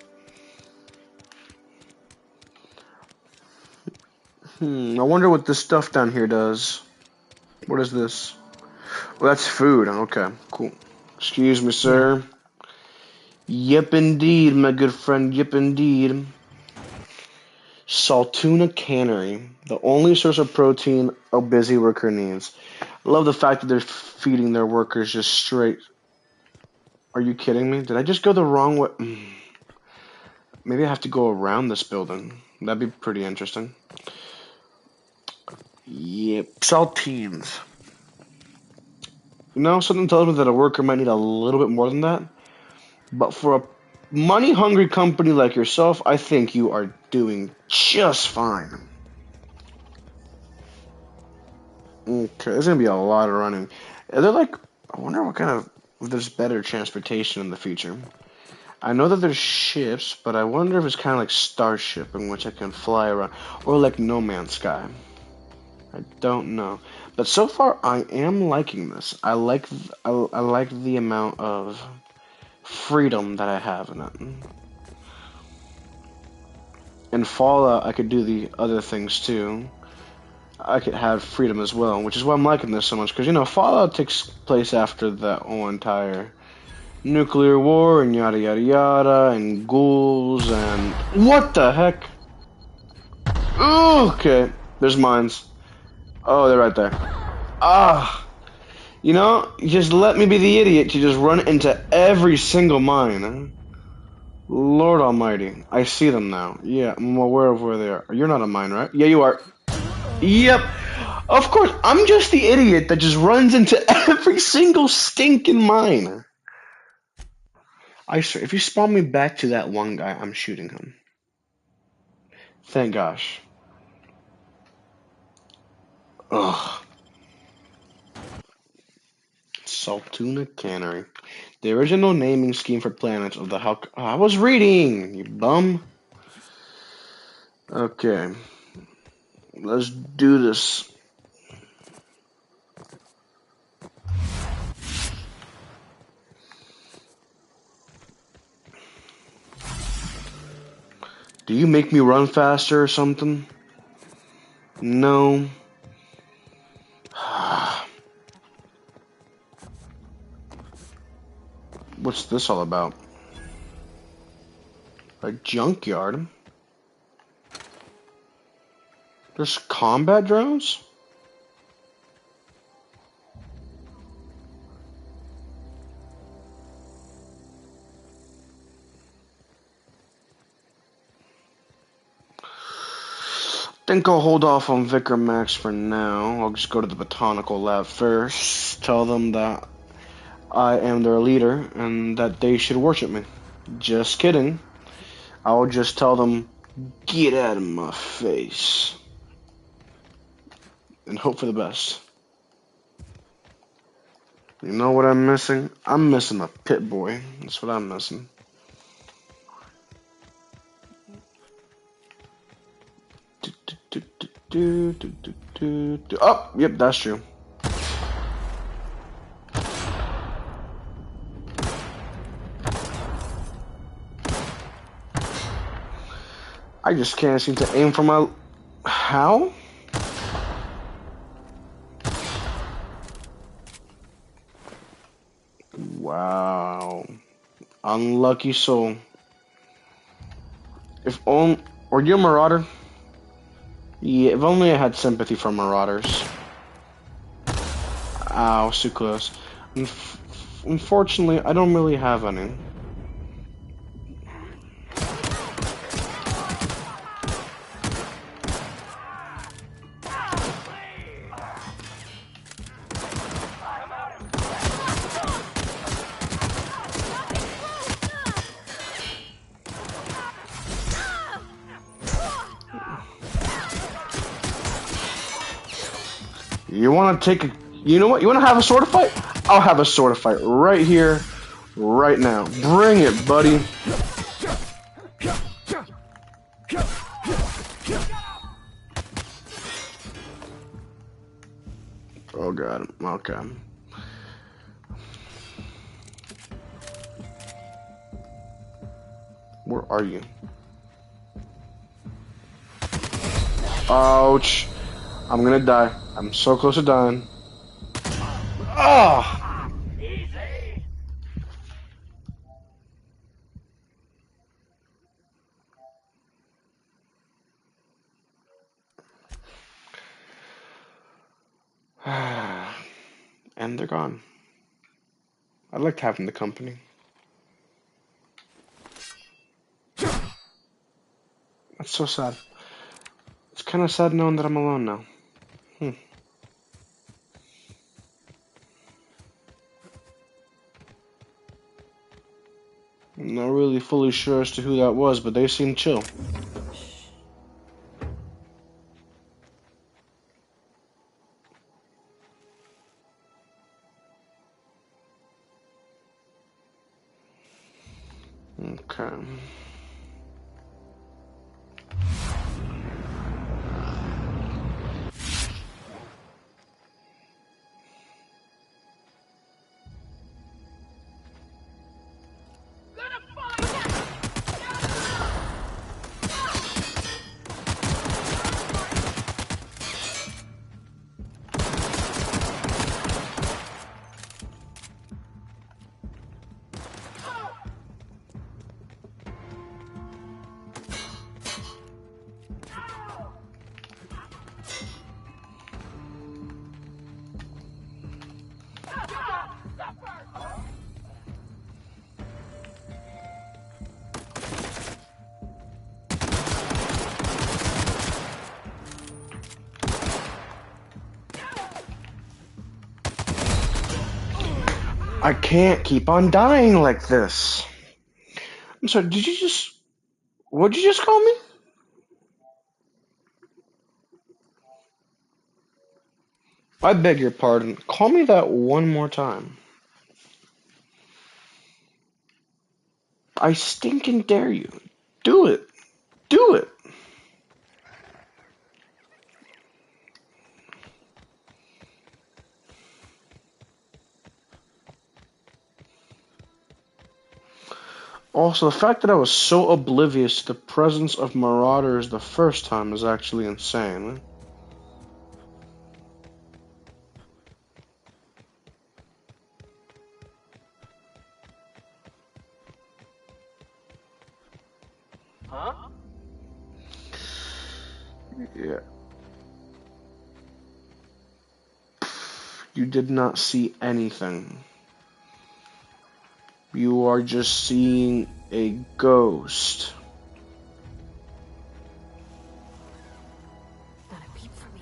I wonder what this stuff down here does. What is this? Well, that's food. Okay, cool. Excuse me, sir. Yep, indeed, my good friend. Yep, indeed. Saltuna Cannery, the only source of protein a busy worker needs. I love the fact that they're feeding their workers just straight. Are you kidding me? Did I just go the wrong way? Maybe I have to go around this building. That'd be pretty interesting. Yep, saltines. You know, something tells me that a worker might need a little bit more than that. But for a money-hungry company like yourself, I think you are doing just fine. Okay, there's gonna be a lot of running. Are there like, I wonder what kind of, if there's better transportation in the future. I know that there's ships, but I wonder if it's kind of like Starship in which I can fly around, or like No Man's Sky. I don't know, but so far I am liking this. I like the amount of freedom that I have in it. In Fallout, I could do the other things too. I could have freedom as well, which is why I'm liking this so much. Because, you know, Fallout takes place after that whole entire nuclear war and yada yada yada and ghouls and... What the heck? Ooh, okay, there's mines. Oh, they're right there. Ah! You know, just let me be the idiot to just run into every single mine. Lord almighty. I see them now. Yeah, I'm aware of where they are. You're not a mine, right? Yeah, you are. Yep. Of course, I'm just the idiot that just runs into every single stinking mine. I swear, if you spawn me back to that one guy, I'm shooting him. Thank gosh. Ugh. Saltuna Cannery. The original naming scheme for planets of the Hulk. Oh, I was reading, you bum. Okay. Let's do this. Do you make me run faster or something? No. What's this all about? A junkyard? There's combat drones? think I'll hold off on Vicar Max for now. I'll just go to the botanical lab first. Tell them that I am their leader and that they should worship me. Just kidding. I'll just tell them, get out of my face. And hope for the best. You know what I'm missing? I'm missing a pit boy. That's what I'm missing. Oh, yep, that's true. I just can't seem to aim for my... How? Wow. Unlucky soul. If only... Were you a marauder? Yeah, if only I had sympathy for marauders. Ow, so close. Unfortunately, I don't really have any. You want to take a... You know what? You want to have a sword fight? I'll have a sword fight right here, right now. Bring it, buddy. Oh, God. Okay. Where are you? Ouch. I'm gonna die. I'm so close to dying. Ah! And they're gone. I liked having the company. That's so sad. It's kind of sad knowing that I'm alone now. I'm not really fully sure as to who that was, but they seemed chill. Okay. I can't keep on dying like this. I'm sorry, did you just... What'd you just call me? I beg your pardon. Call me that one more time. I stinking dare you. Do it. Do it. Also, the fact that I was so oblivious to the presence of marauders the first time is actually insane. Huh? Yeah. You did not see anything. You are just seeing a ghost. keep for me.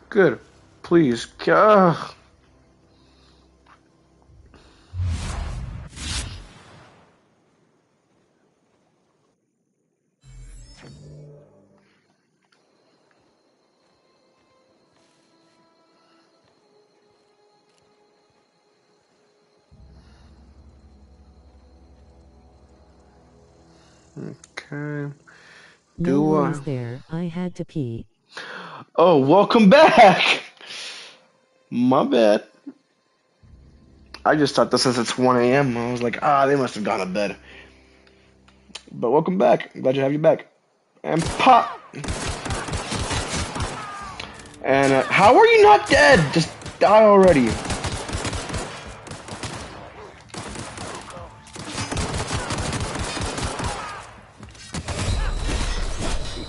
Good. Please. Ugh. Okay. No worries there, I had to pee. Oh, welcome back! My bad. I just thought this since it's 1 a.m. I was like, they must have gone to bed. But welcome back. I'm glad to have you back. And pop! And how are you not dead? Just die already.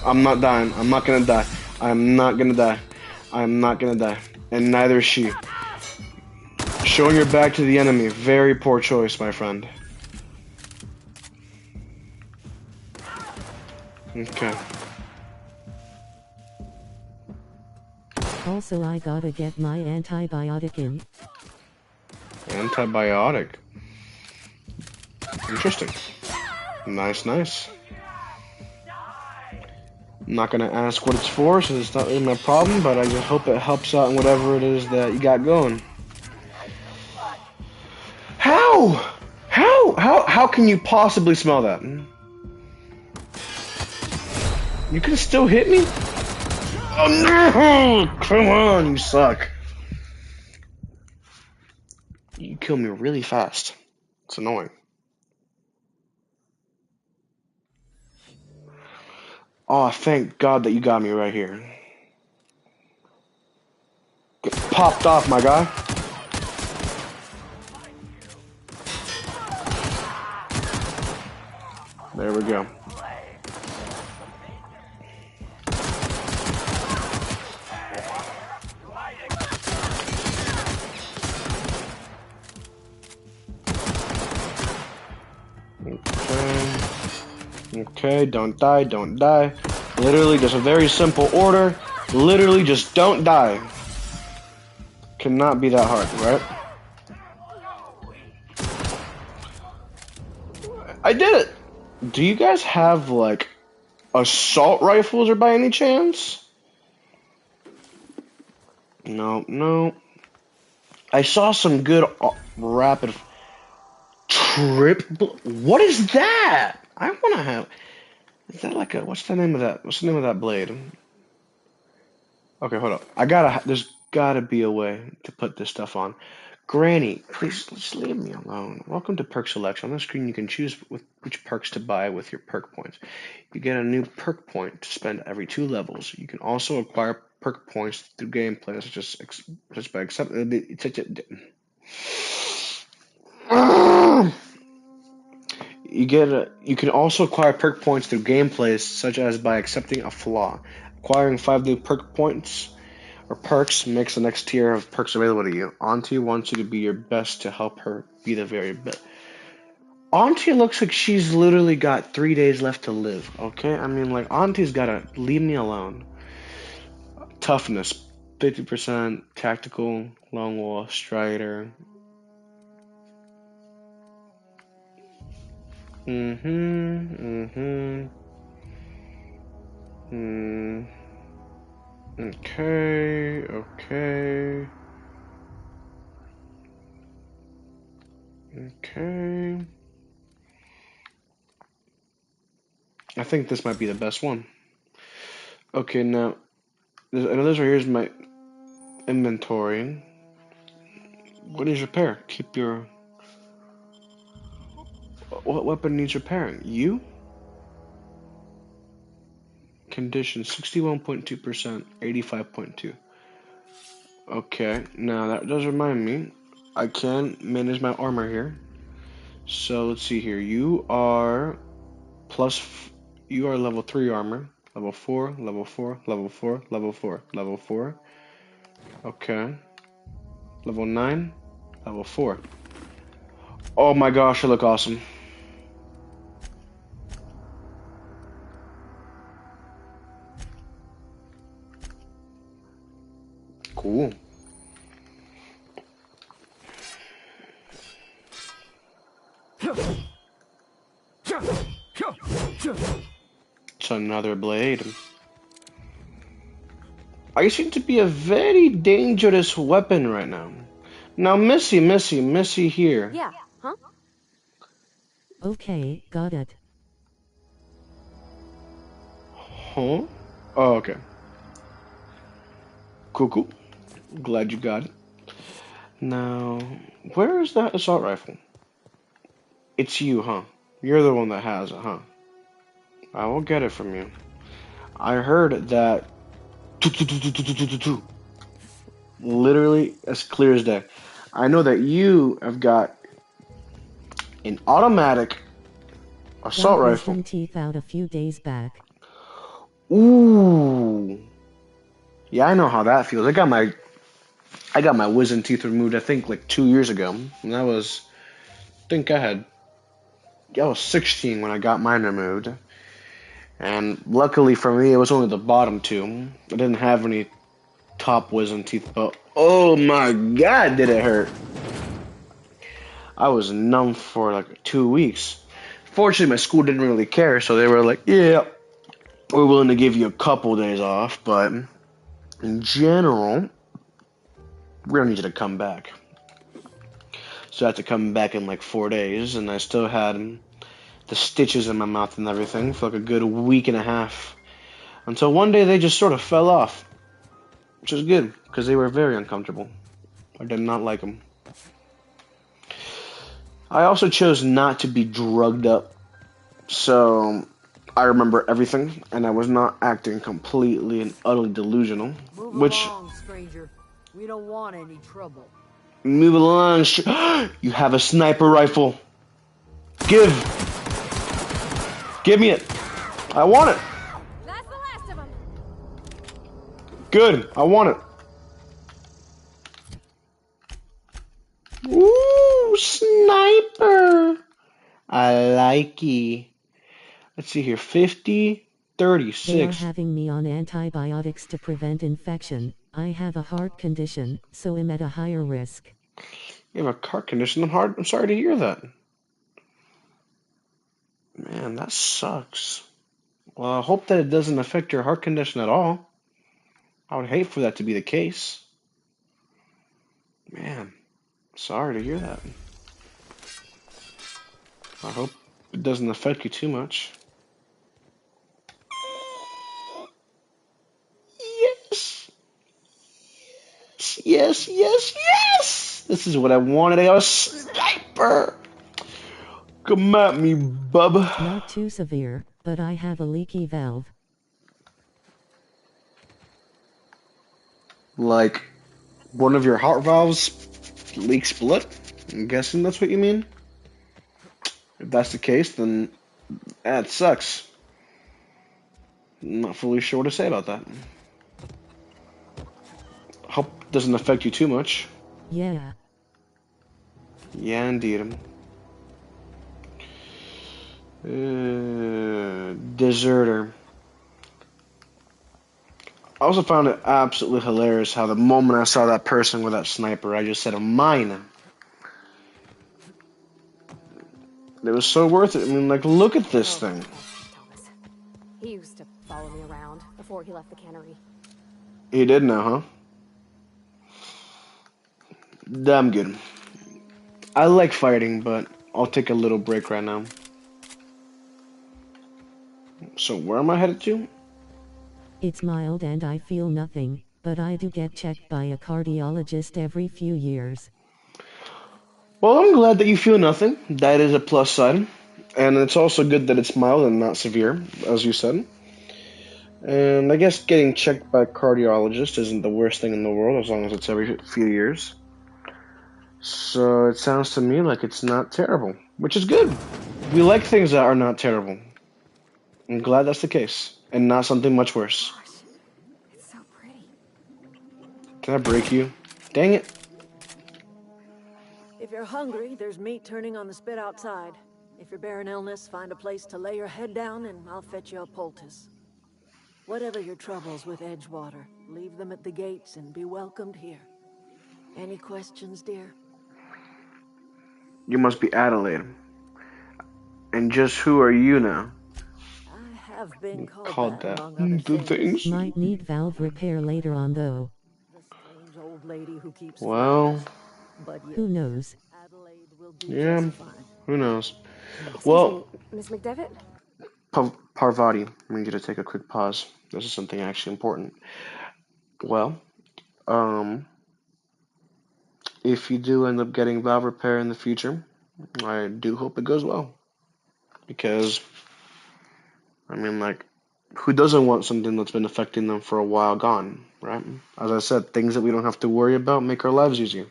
I'm not dying. I'm not gonna die. I'm not gonna die. I'm not gonna die. And neither is she. Showing your back to the enemy. Very poor choice, my friend. Okay. Also, I gotta get my antibiotic in. Antibiotic. Interesting. Nice, nice. I'm not gonna ask what it's for, so it's not really my problem, but I just hope it helps out in whatever it is that you got going. How? How can you possibly smell that? You can still hit me? Oh no! Come on, you suck. You kill me really fast. It's annoying. Oh, thank God that you got me right here. Get popped off, my guy. There we go. Okay, don't die, don't die. Literally just a very simple order. Literally just don't die. Cannot be that hard, right? I did it! Do you guys have, like, assault rifles or by any chance? No, no. I saw some good rapid trip. What is that? I want to have. Is that like a? What's the name of that? What's the name of that blade? Okay, hold up. There's gotta be a way to put this stuff on. Granny, please just leave me alone. Welcome to Perk Selection. On the screen, you can choose which perks to buy with your perk points. You get a new perk point to spend every 2 levels. You can also acquire perk points through gameplay, such by accepting. You can also acquire perk points through gameplays, such as by accepting a flaw. Acquiring 5 new perk points or perks makes the next tier of perks available to you. Auntie wants you to be your best to help her be the very best. Auntie looks like she's literally got 3 days left to live, okay? I mean, like, Auntie's gotta leave me alone. Toughness, 50%, tactical, long wall, strider. Okay, okay. Okay. I think this might be the best one. Okay, now, this right here is my inventory. What needs repair? Keep your... What weapon needs repairing? You? Condition 61.2%, 85.2. Okay, now that does remind me, I can manage my armor here. So let's see here. You are level 3 armor. Level 4, level 4, level 4, level 4, level 4. Okay. Level 9, level 4. Oh my gosh, I look awesome. Cool. It's another blade. I seem to be a very dangerous weapon right now. Now, Missy here. Yeah, huh? Okay, got it. Huh? Oh, okay. Cool. Glad you got it. Now, where is that assault rifle? It's you, huh? You're the one that has it, huh? I will get it from you. I heard that literally as clear as day. I know that you have got an automatic assault Got rifle. wisdom teeth out a few days back. Ooh. Yeah, I know how that feels. I got my wisdom teeth removed, I think, like 2 years ago. And I was 16 when I got mine removed. And luckily for me, it was only the bottom two. I didn't have any top wisdom teeth, but oh my god, did it hurt. I was numb for like 2 weeks. Fortunately, my school didn't really care, so they were like, yeah, we're willing to give you a couple days off, but in general, we're gonna need you to come back. So I had to come back in like 4 days, and I still had the stitches in my mouth and everything for like a good week and a half. Until one day they just sort of fell off, which is good, because they were very uncomfortable. I did not like them. I also chose not to be drugged up, so I remember everything, and I was not acting completely and utterly delusional. Move Which, along, stranger. We don't want any trouble. move along, you have a sniper rifle. Give me it. I want it. That's the last of them. Good, I want it. Ooh, sniper. I like it. Let's see here, 50, They are 36. having me on antibiotics to prevent infection. I have a heart condition, so am at a higher risk. You have a heart condition. I'm sorry to hear that. Man, that sucks. Well, I hope that it doesn't affect your heart condition at all. I would hate for that to be the case. Man, sorry to hear that. I hope it doesn't affect you too much. Yes! Yes! This is what I wanted. I got a sniper! Come at me, bub. Not too severe, but I have a leaky valve. Like, one of your heart valves leaks blood? I'm guessing that's what you mean? If that's the case, then that sucks. I'm not fully sure what to say about that. Hope it doesn't affect you too much. Yeah. Yeah, indeed. Deserter. I also found it absolutely hilarious how the moment I saw that person with that sniper, I just said, mine. It was so worth it. I mean, like, look at this thing. Thomas. He used to follow me around before he left the cannery. He did now, huh? Damn good. I like fighting, but I'll take a little break right now. So where am I headed to? It's mild and I feel nothing, but I do get checked by a cardiologist every few years. Well, I'm glad that you feel nothing. That is a plus side. And it's also good that it's mild and not severe, as you said. And I guess getting checked by a cardiologist isn't the worst thing in the world, as long as it's every few years. So it sounds to me like it's not terrible, which is good. We like things that are not terrible. I'm glad that's the case, and not something much worse. Gosh, it's so pretty. Can I break you? Dang it. If you're hungry, there's meat turning on the spit outside. If you're bearing illness, find a place to lay your head down and I'll fetch you a poultice. Whatever your troubles with Edgewater, leave them at the gates and be welcomed here. Any questions, dear? You must be Adelaide. And just who are you now? I have been Called that, that. among other Good things. Might need valve repair later on though. The strange old lady who keeps Well, flowers. But yes, Who knows? Adelaide will do yeah, just fine. who knows? Excuse me, Well, Miss McDevitt? Parvati, I need you to take a quick pause. This is something actually important. Well, um, if you do end up getting valve repair in the future, I do hope it goes well. Because, I mean, like, who doesn't want something that's been affecting them for a while gone, right? As I said, things that we don't have to worry about make our lives easier.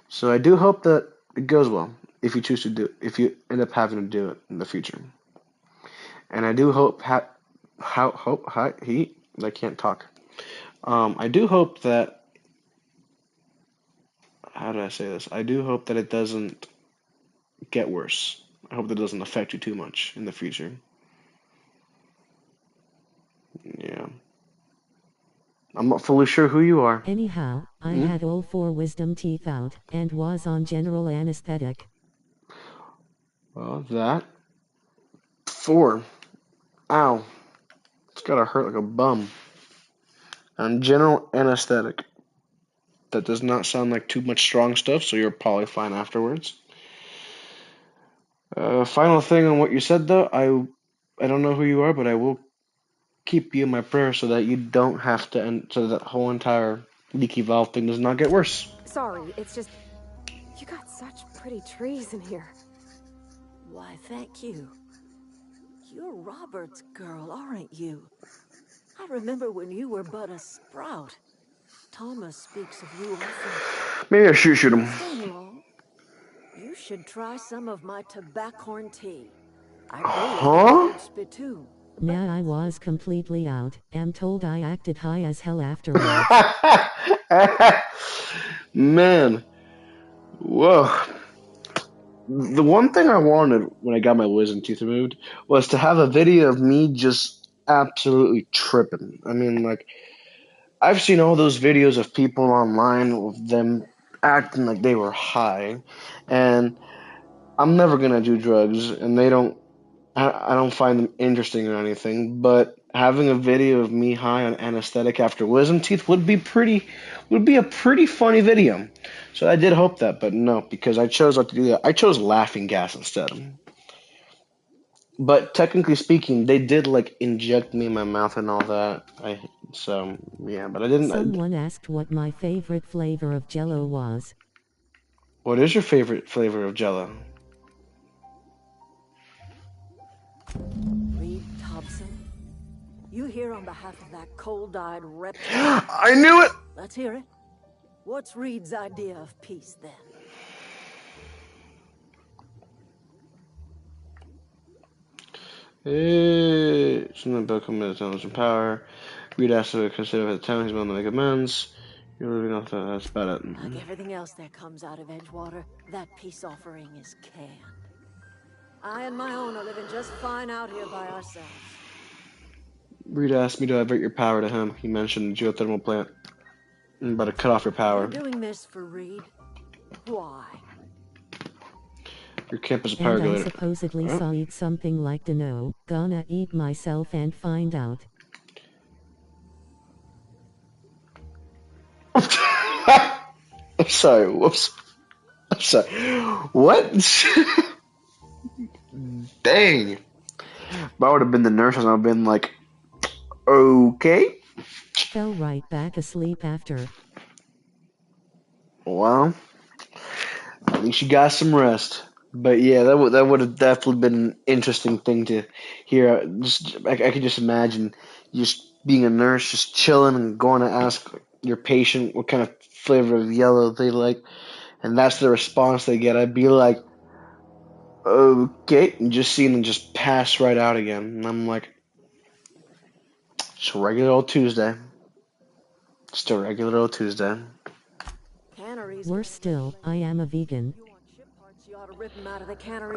So I do hope that it goes well if you choose to do it, if you end up having to do it in the future. And I do hope I can't talk. I do hope that, how do I say this? I do hope that it doesn't get worse. I hope that it doesn't affect you too much in the future. Yeah. I'm not fully sure who you are. Anyhow, I had all 4 wisdom teeth out and was on general anesthetic. Well, that. 4. Ow. It's gotta hurt like a bum. On general anesthetic. That does not sound like too much strong stuff, so you're probably fine afterwards. Final thing on what you said, though, I don't know who you are, but I will keep you in my prayers so that you don't have to end, so that whole entire leaky valve thing does not get worse. Sorry, it's just... You got such pretty trees in here. Why, thank you. You're Robert's girl, aren't you? I remember when you were but a sprout. Thomas speaks of you often. Maybe I should shoot him. Staying long? You should try some of my tobaccorn tea. I Huh? good spittoon. Now I was completely out. Am told I acted high as hell afterwards. Man. Whoa. The one thing I wanted when I got my wisdom teeth removed was to have a video of me just absolutely tripping. I mean, like, I've seen all those videos of people online of them acting like they were high, and I'm never gonna do drugs, and I don't find them interesting or anything, but having a video of me high on anesthetic after wisdom teeth would be a pretty funny video. So I did hope that, but no, because I chose not to do that. I chose laughing gas instead. But technically speaking, they did like inject me in my mouth and all that. So yeah, but I didn't. Someone asked what my favorite flavor of Jello was. What is your favorite flavor of Jello? Reed Thompson, you here on behalf of that cold-eyed reptile? I knew it! Let's hear it. What's Reed's idea of peace, then? Something about coming to towns in power. Reed asked to consider the town he's willing to make amends. You're living off that, that's about it. Like everything else that comes out of Edgewater, that peace offering is canned. I and my own are living just fine out here by ourselves. Reed asked me to divert your power to him. He mentioned the geothermal plant. I'm about to cut off your power. You're doing this for Reed? Why? Your camp is a power And I regulator. supposedly saw eat something like to know. Gonna eat myself and find out. I'm sorry, whoops. I'm sorry. What? Dang. If I would have been the nurse, I would have been like, okay. Fell right back asleep after. Well, at least you got some rest. But yeah, that would have definitely been an interesting thing to hear. I could just imagine just being a nurse, just chilling and going to ask your patient what kind of flavor of yellow they like, and that's the response they get. I'd be like, okay, and just seeing them just pass right out again, and I'm like, it's a regular old Tuesday. Just a regular old Tuesday. Worse still, I am a vegan.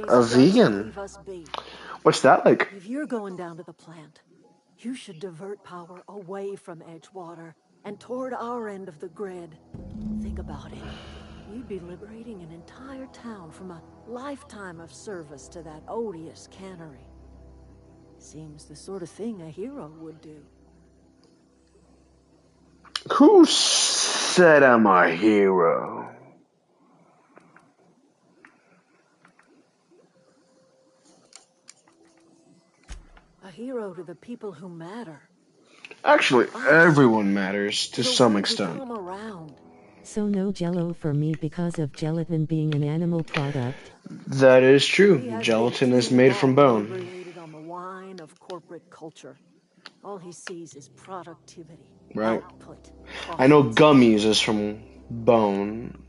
A vegan? What's that like? If you're going down to the plant, You should divert power away from Edgewater and toward our end of the grid. Think about it. You'd be liberating an entire town from a lifetime of service to that odious cannery. Seems the sort of thing a hero would do. Who said I'm a hero? A hero to the people who matter. Actually, everyone matters to some extent. So no Jello for me because of gelatin being an animal product. That is true. Gelatin is made from bone. On the wine of corporate culture. All he sees is productivity. Right. Output. I know gummies is from bone.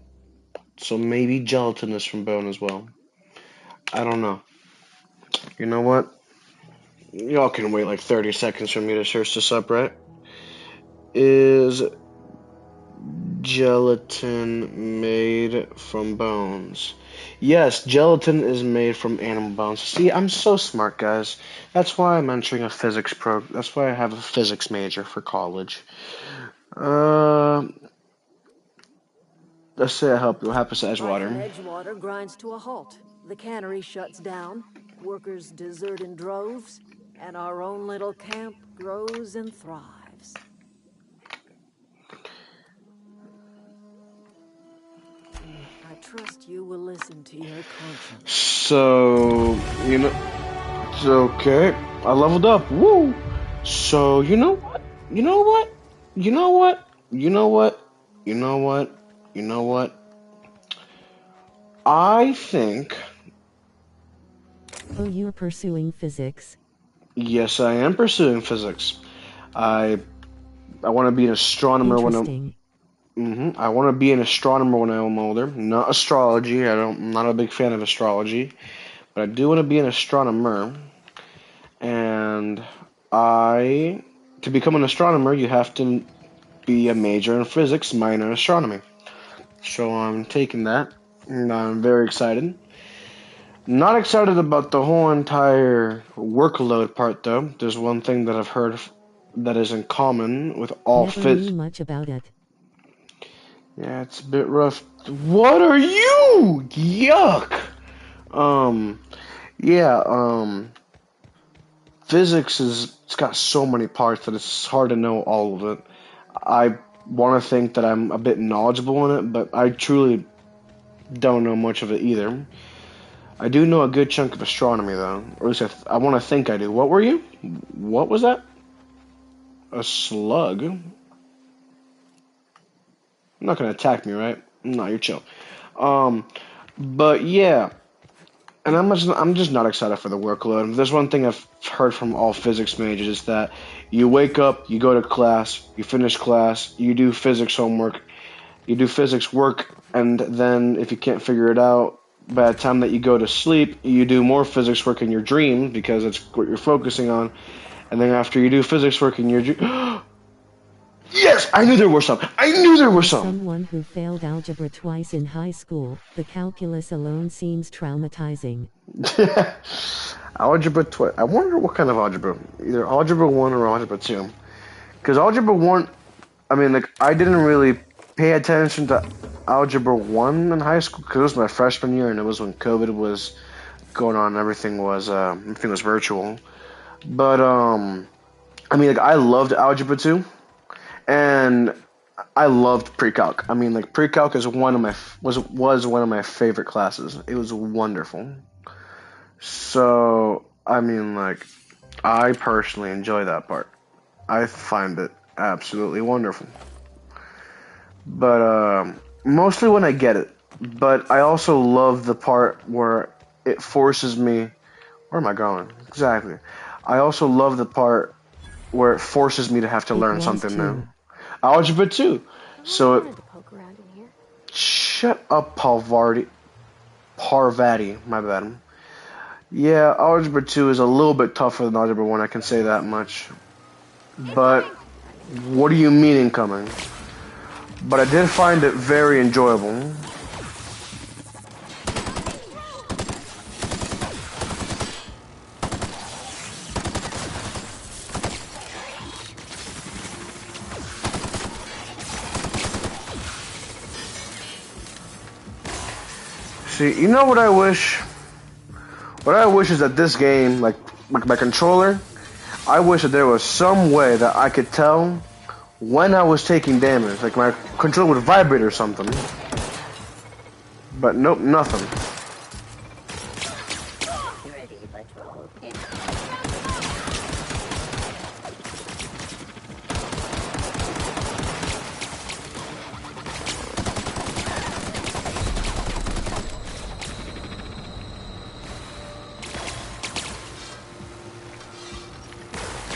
So maybe gelatin is from bone as well. I don't know. You know what? Y'all can wait like 30 seconds for me to search this up, right? Is gelatin made from bones? Yes, gelatin is made from animal bones. See, I'm so smart, guys. That's why I'm entering a physics That's why I have a physics major for college. Let's say I help you. What happens to Edgewater? Edgewater grinds to a halt. The cannery shuts down. Workers desert in droves. And our own little camp grows and thrives. I trust you will listen to your conscience. So, you know, it's okay. I leveled up. Woo! So, you know what? You know what? You know what? You know what? You know what? You know what? I think... Oh, you're pursuing physics? Yes, I am pursuing physics. I want to be an astronomer when I want to be an astronomer when I'm older. Not astrology. I'm not a big fan of astrology, but I do want to be an astronomer. And to become an astronomer, you have to be a major in physics, minor in astronomy. So I'm taking that, and I'm very excited. Not excited about the whole entire workload part, though. There's one thing that I've heard that is in common with all Never knew much about it. Yeah, it's a bit rough. What are you? Yuck! Physics it's got so many parts that it's hard to know all of it. I want to think that I'm a bit knowledgeable in it, but I truly don't know much of it either. I do know a good chunk of astronomy, though. Or at least I want to think I do. What were you? What was that? A slug? You're not going to attack me, right? No, you're chill. But yeah. And I'm just not excited for the workload. There's one thing I've heard from all physics majors is that you wake up, you go to class, you finish class, you do physics homework, you do physics work, and then if you can't figure it out, by the time that you go to sleep, you do more physics work in your dream because that's what you're focusing on. And then after you do physics work in your dream... Yes! I knew there were some! I knew there were some! Someone who failed algebra twice in high school, the calculus alone seems traumatizing. Algebra twice. I wonder what kind of algebra. Either algebra 1 or algebra 2. Because algebra 1... I mean, like, I didn't really pay attention to algebra 1 in high school because it was my freshman year and it was when COVID was going on and everything was virtual. But, I mean, like, I loved algebra 2. And I loved pre-calc. I mean, like, pre-calc is was one of my favorite classes. It was wonderful. So, I mean, like, I personally enjoy that part. I find it absolutely wonderful. But mostly when I get it. But I also love the part where it forces me... Where am I going? Exactly. I also love the part where it forces me to have to learn something new. Algebra 2. So it... Shut up, Parvati, my bad. Yeah, Algebra 2 is a little bit tougher than Algebra 1, I can say that much. But, what do you mean incoming? But I did find it very enjoyable. See, you know what I wish? What I wish is that this game, like my controller, I wish that there was some way that I could tell when I was taking damage. Like my controller would vibrate or something. But nope, nothing.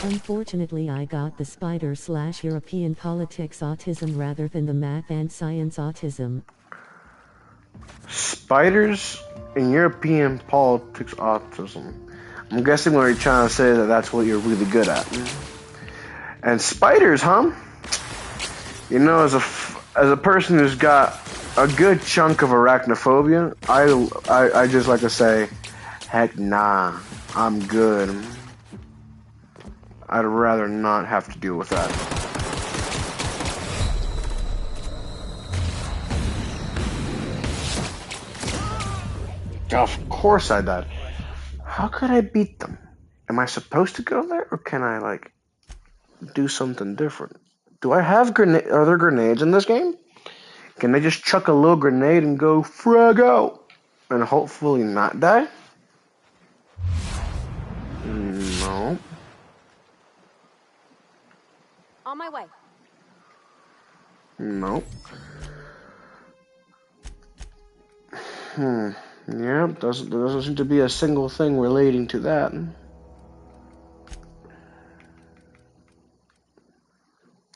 Unfortunately, I got the spider/European politics autism rather than the math and science autism. Spiders in European politics autism. I'm guessing what you're trying to say is that that's what you're really good at. And spiders, huh? You know, as a person who's got a good chunk of arachnophobia, I just like to say, heck nah, I'm good. I'd rather not have to deal with that. Of course I died. How could I beat them? Am I supposed to go there, or can I, like, do something different? Do I have are there grenades in this game? Can I just chuck a little grenade and go frag out? And hopefully not die? No. On my way. No. Yeah, there doesn't seem to be a single thing relating to that.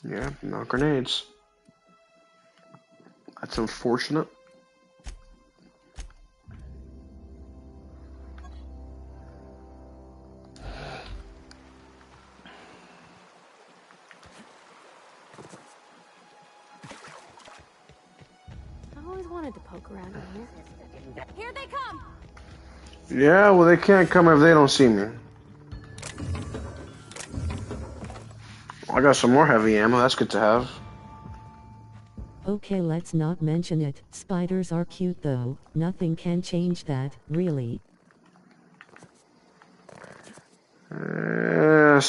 Yeah, no grenades. That's unfortunate. I always wanted to poke around in here. Here they come! Yeah, well, they can't come if they don't see me. I got some more heavy ammo. That's good to have. Okay, let's not mention it. Spiders are cute though. Nothing can change that, really. I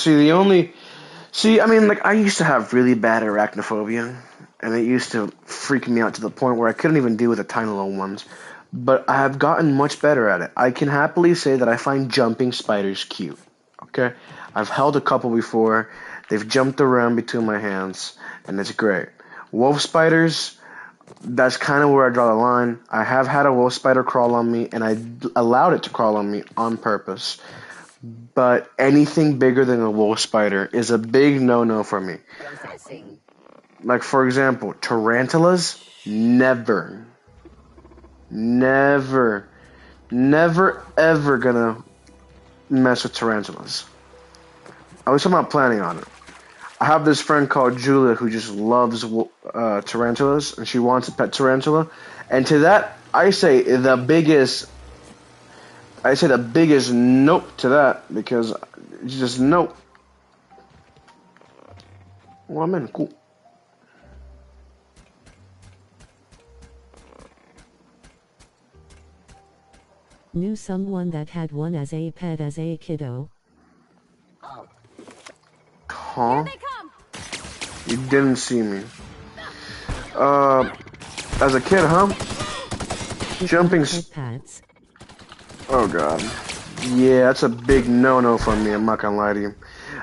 mean, like, I used to have really bad arachnophobia, and it used to freak me out to the point where I couldn't even deal with the tiny little ones. But I have gotten much better at it. I can happily say that I find jumping spiders cute. Okay? I've held a couple before. They've jumped around between my hands, and it's great. Wolf spiders, that's kind of where I draw the line. I have had a wolf spider crawl on me, and I allowed it to crawl on me on purpose. But anything bigger than a wolf spider is a big no-no for me. Like, for example, tarantulas, never, ever gonna mess with tarantulas. At least I'm not planning on it. I have this friend called Julia who just loves tarantulas, and she wants a pet tarantula. And to that, I say the biggest nope to that, because it's just nope. Well, I'm in. Cool. Knew someone that had one as a pet as a kiddo. Huh? You didn't see me. As a kid, huh? Jumping. Pets. Oh god. Yeah, that's a big no-no for me. I'm not gonna lie to you.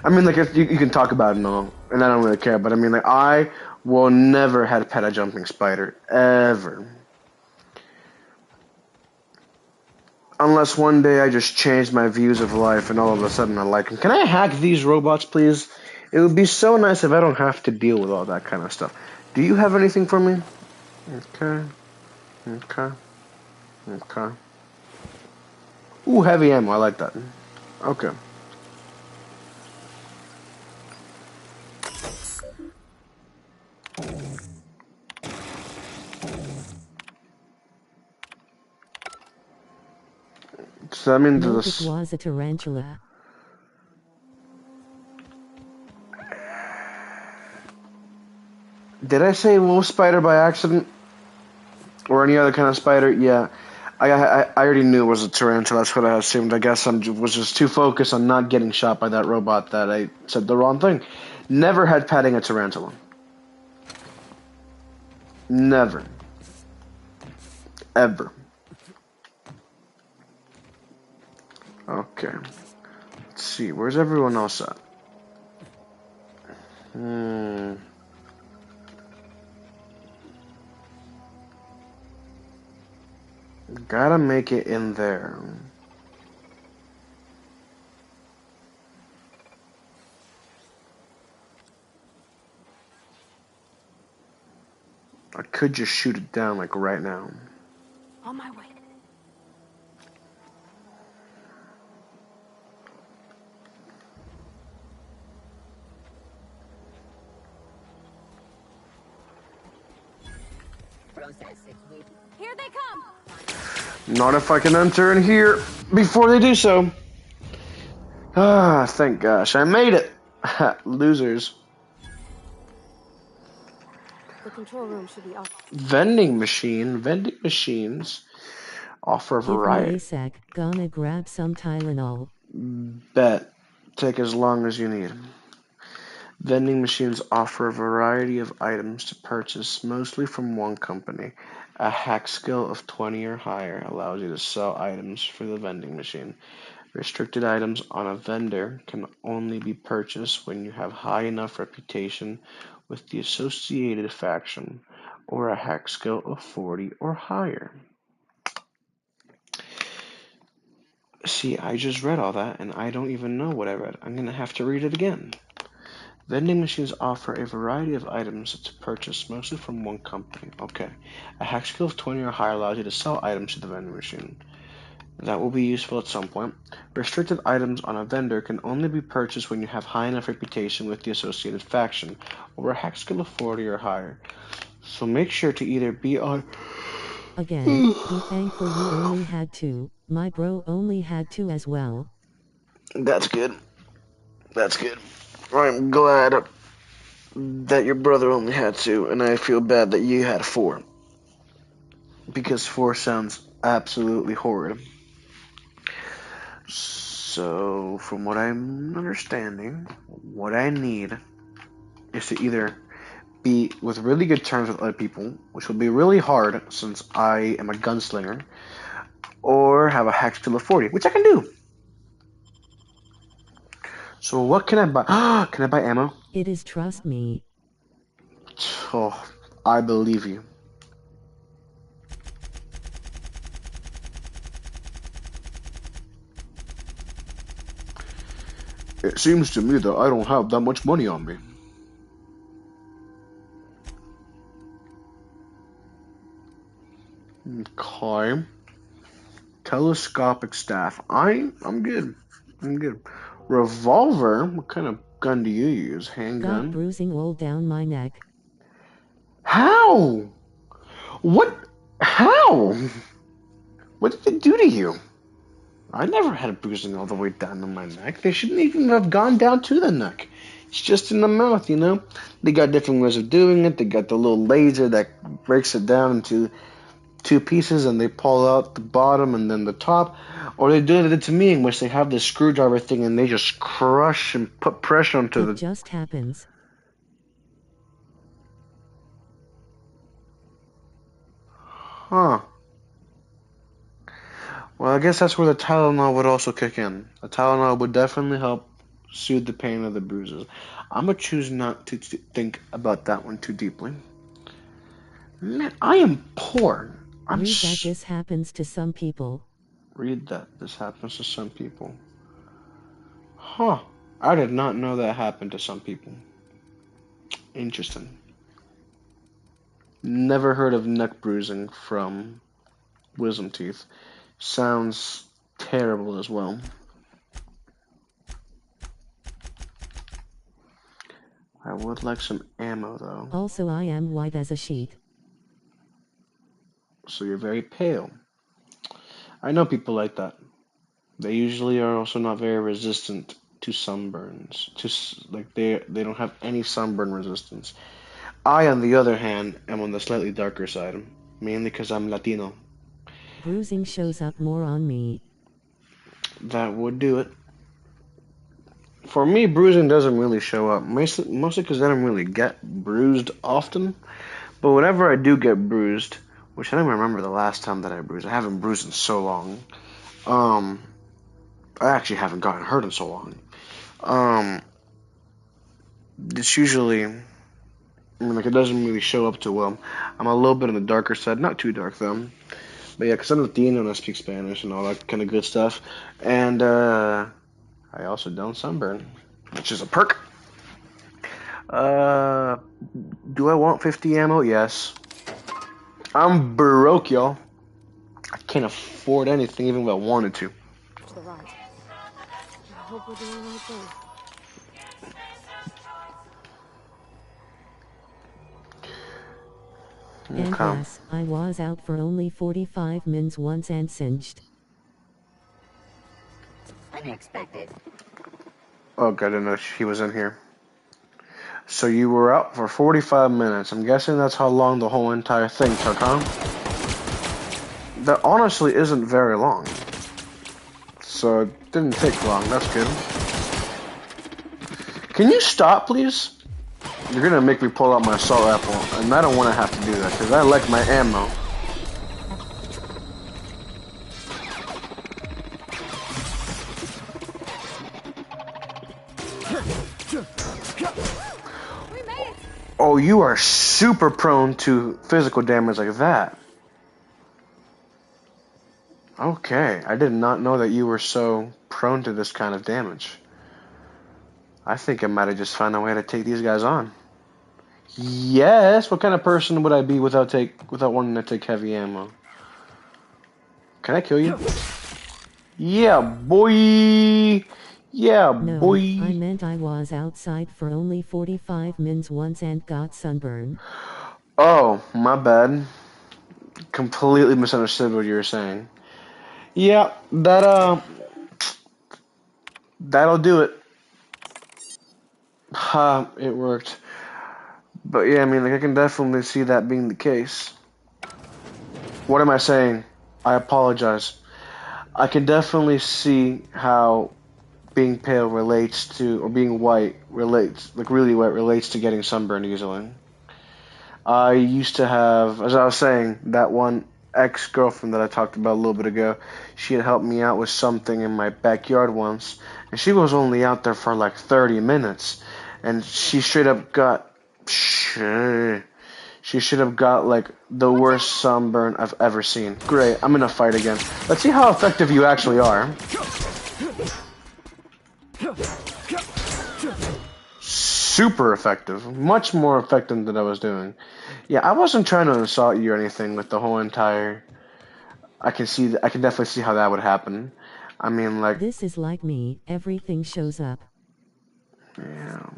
I mean, like, you can talk about it and all, and I don't really care. But I mean, like, I will never had pet a jumping spider ever. Unless one day I just changed my views of life and all of a sudden I like them. Can I hack these robots, please? It would be so nice if I don't have to deal with all that kind of stuff. Do you have anything for me? Okay. Ooh, heavy ammo. I like that. Okay. So that means Nope, it was a tarantula. Did I say wolf spider by accident? Or any other kind of spider? Yeah. I already knew it was a tarantula. That's what I assumed. I guess was just too focused on not getting shot by that robot that I said the wrong thing. Never had petting a tarantula. Never. Ever. Okay. Let's see. Where's everyone else at? Gotta make it in there. I could just shoot it down like right now. On my way. Here they come. Not if I can enter in here before they do so. Ah, thank gosh. I made it. Losers. The control room should be off. Vending machines offer a Give me variety. a sec, gonna grab some Tylenol. Bet. Take as long as you need. Vending machines offer a variety of items to purchase, mostly from one company. A hack skill of 20 or higher allows you to sell items for the vending machine. Restricted items on a vendor can only be purchased when you have high enough reputation with the associated faction, or a hack skill of 40 or higher. See, I just read all that, and I don't even know what I read. I'm going to have to read it again. Vending machines offer a variety of items to purchase, mostly from one company. Okay. A hack skill of 20 or higher allows you to sell items to the vending machine. That will be useful at some point. Restricted items on a vendor can only be purchased when you have high enough reputation with the associated faction, or a hack skill of 40 or higher. So make sure to either be on... Again, be thankful you only had 2. My bro only had 2 as well. That's good. That's good. I'm glad that your brother only had 2, and I feel bad that you had 4. Because 4 sounds absolutely horrid. So, from what I'm understanding, what I need is to either be with really good terms with other people, which will be really hard since I am a gunslinger, or have a hack skill of 40, which I can do. So what can I buy? Can I buy ammo? It is, trust me. Oh, I believe you. It seems to me that I don't have that much money on me. Okay. Telescopic staff. I'm good. I'm good. Revolver? What kind of gun do you use? Handgun? Got bruising all down my neck. How? What? How? What did they do to you? I never had a bruising all the way down to my neck. They shouldn't even have gone down to the neck. It's just in the mouth, you know? They got different ways of doing it. They got the little laser that breaks it down into 2 pieces and they pull out the bottom and then the top. Or they do it to me in which they have this screwdriver thing and they just crush and put pressure onto It just happens. Huh. Well, I guess that's where the Tylenol would also kick in. The Tylenol would definitely help soothe the pain of the bruises. I'm going to choose not to think about that one too deeply. Man, I am poor. Read that this happens to some people. Read that this happens to some people. Huh. I did not know that happened to some people. Interesting. Never heard of neck bruising from wisdom teeth. Sounds terrible as well. I would like some ammo, though. Also, I am white as a sheet. So you're very pale. I know people like that. They usually are also not very resistant to sunburns. They don't have any sunburn resistance. I, on the other hand, am on the slightly darker side, mainly because I'm Latino. Bruising shows up more on me. That would do it. For me, bruising doesn't really show up, mostly because I don't really get bruised often. But whenever I do get bruised, which I don't even remember the last time that I bruised. I haven't bruised in so long. I actually haven't gotten hurt in so long. It's usually, I mean, like it doesn't really show up too well. I'm a little bit on the darker side, not too dark though. But yeah, because I'm Latino and I speak Spanish and all that kind of good stuff. And I also don't sunburn, which is a perk. Do I want 50 ammo? Yes. I'm broke, y'all. I can't afford anything even if I wanted to. To the right. I hope we're doing the right thing. And Okay. yes, I was out for only 45 mins once and singed. Unexpected. Oh, God, I didn't know he was in here. So you were out for 45 minutes. I'm guessing that's how long the whole entire thing took, huh? That honestly isn't very long. So it didn't take long. That's good. Can you stop, please? You're gonna make me pull out my assault rifle, and I don't want to have to do that because I like my ammo. Oh, you are super prone to physical damage like that. Okay, I did not know that you were so prone to this kind of damage. I think I might have just found a way to take these guys on. Yes, what kind of person would I be without wanting to take heavy ammo? Can I kill you? Yeah, boy. Yeah, No, boy. I meant I was outside for only 45 mins once and got sunburn. Oh, my bad. Completely misunderstood what you were saying. Yeah, that'll do it. Ha, it worked. But yeah, I mean, like I can definitely see that being the case. What am I saying? I apologize. I can definitely see how being pale relates to, or being white relates, like really white relates to getting sunburned easily. I used to have, as I was saying, that one ex-girlfriend that I talked about a little bit ago. She had helped me out with something in my backyard once, and she was only out there for like 30 minutes, and she straight up got, she should have got like the worst sunburn I've ever seen. Great, I'm in a fight again. Let's see how effective you actually are. Super effective. Much more effective than I was doing. Yeah, I wasn't trying to assault you or anything with the whole entire... I can definitely see how that would happen. I mean, like... This is like me, everything shows up. Yeah,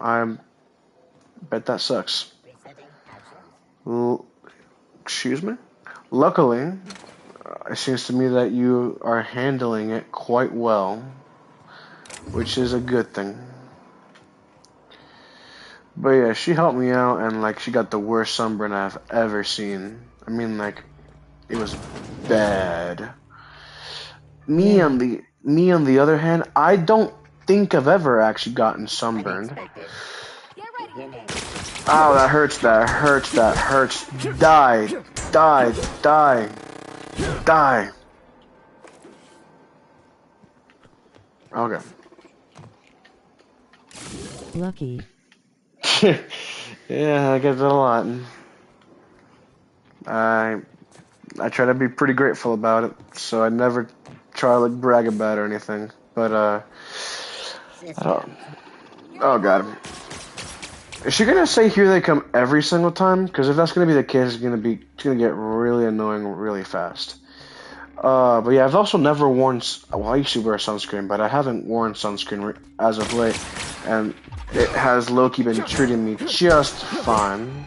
I bet that sucks. Excuse me? Luckily, it seems to me that you are handling it quite well, which is a good thing. But yeah, she helped me out, and like she got the worst sunburn I've ever seen. I mean, like it was bad. Me on the other hand, I don't think I've ever actually gotten sunburned. Oh, that hurts, that hurts, that hurts. Die, die, die, die. Okay. Lucky. Yeah, I get that a lot. I try to be pretty grateful about it, so I never try to like brag about it or anything. But I don't. Oh god, is she gonna say here they come every single time? Because if that's gonna be the case, it's gonna get really annoying really fast. But yeah, I've also never worn. Well, I used to wear sunscreen, but I haven't worn sunscreen as of late, and it has low-key been treating me just fine.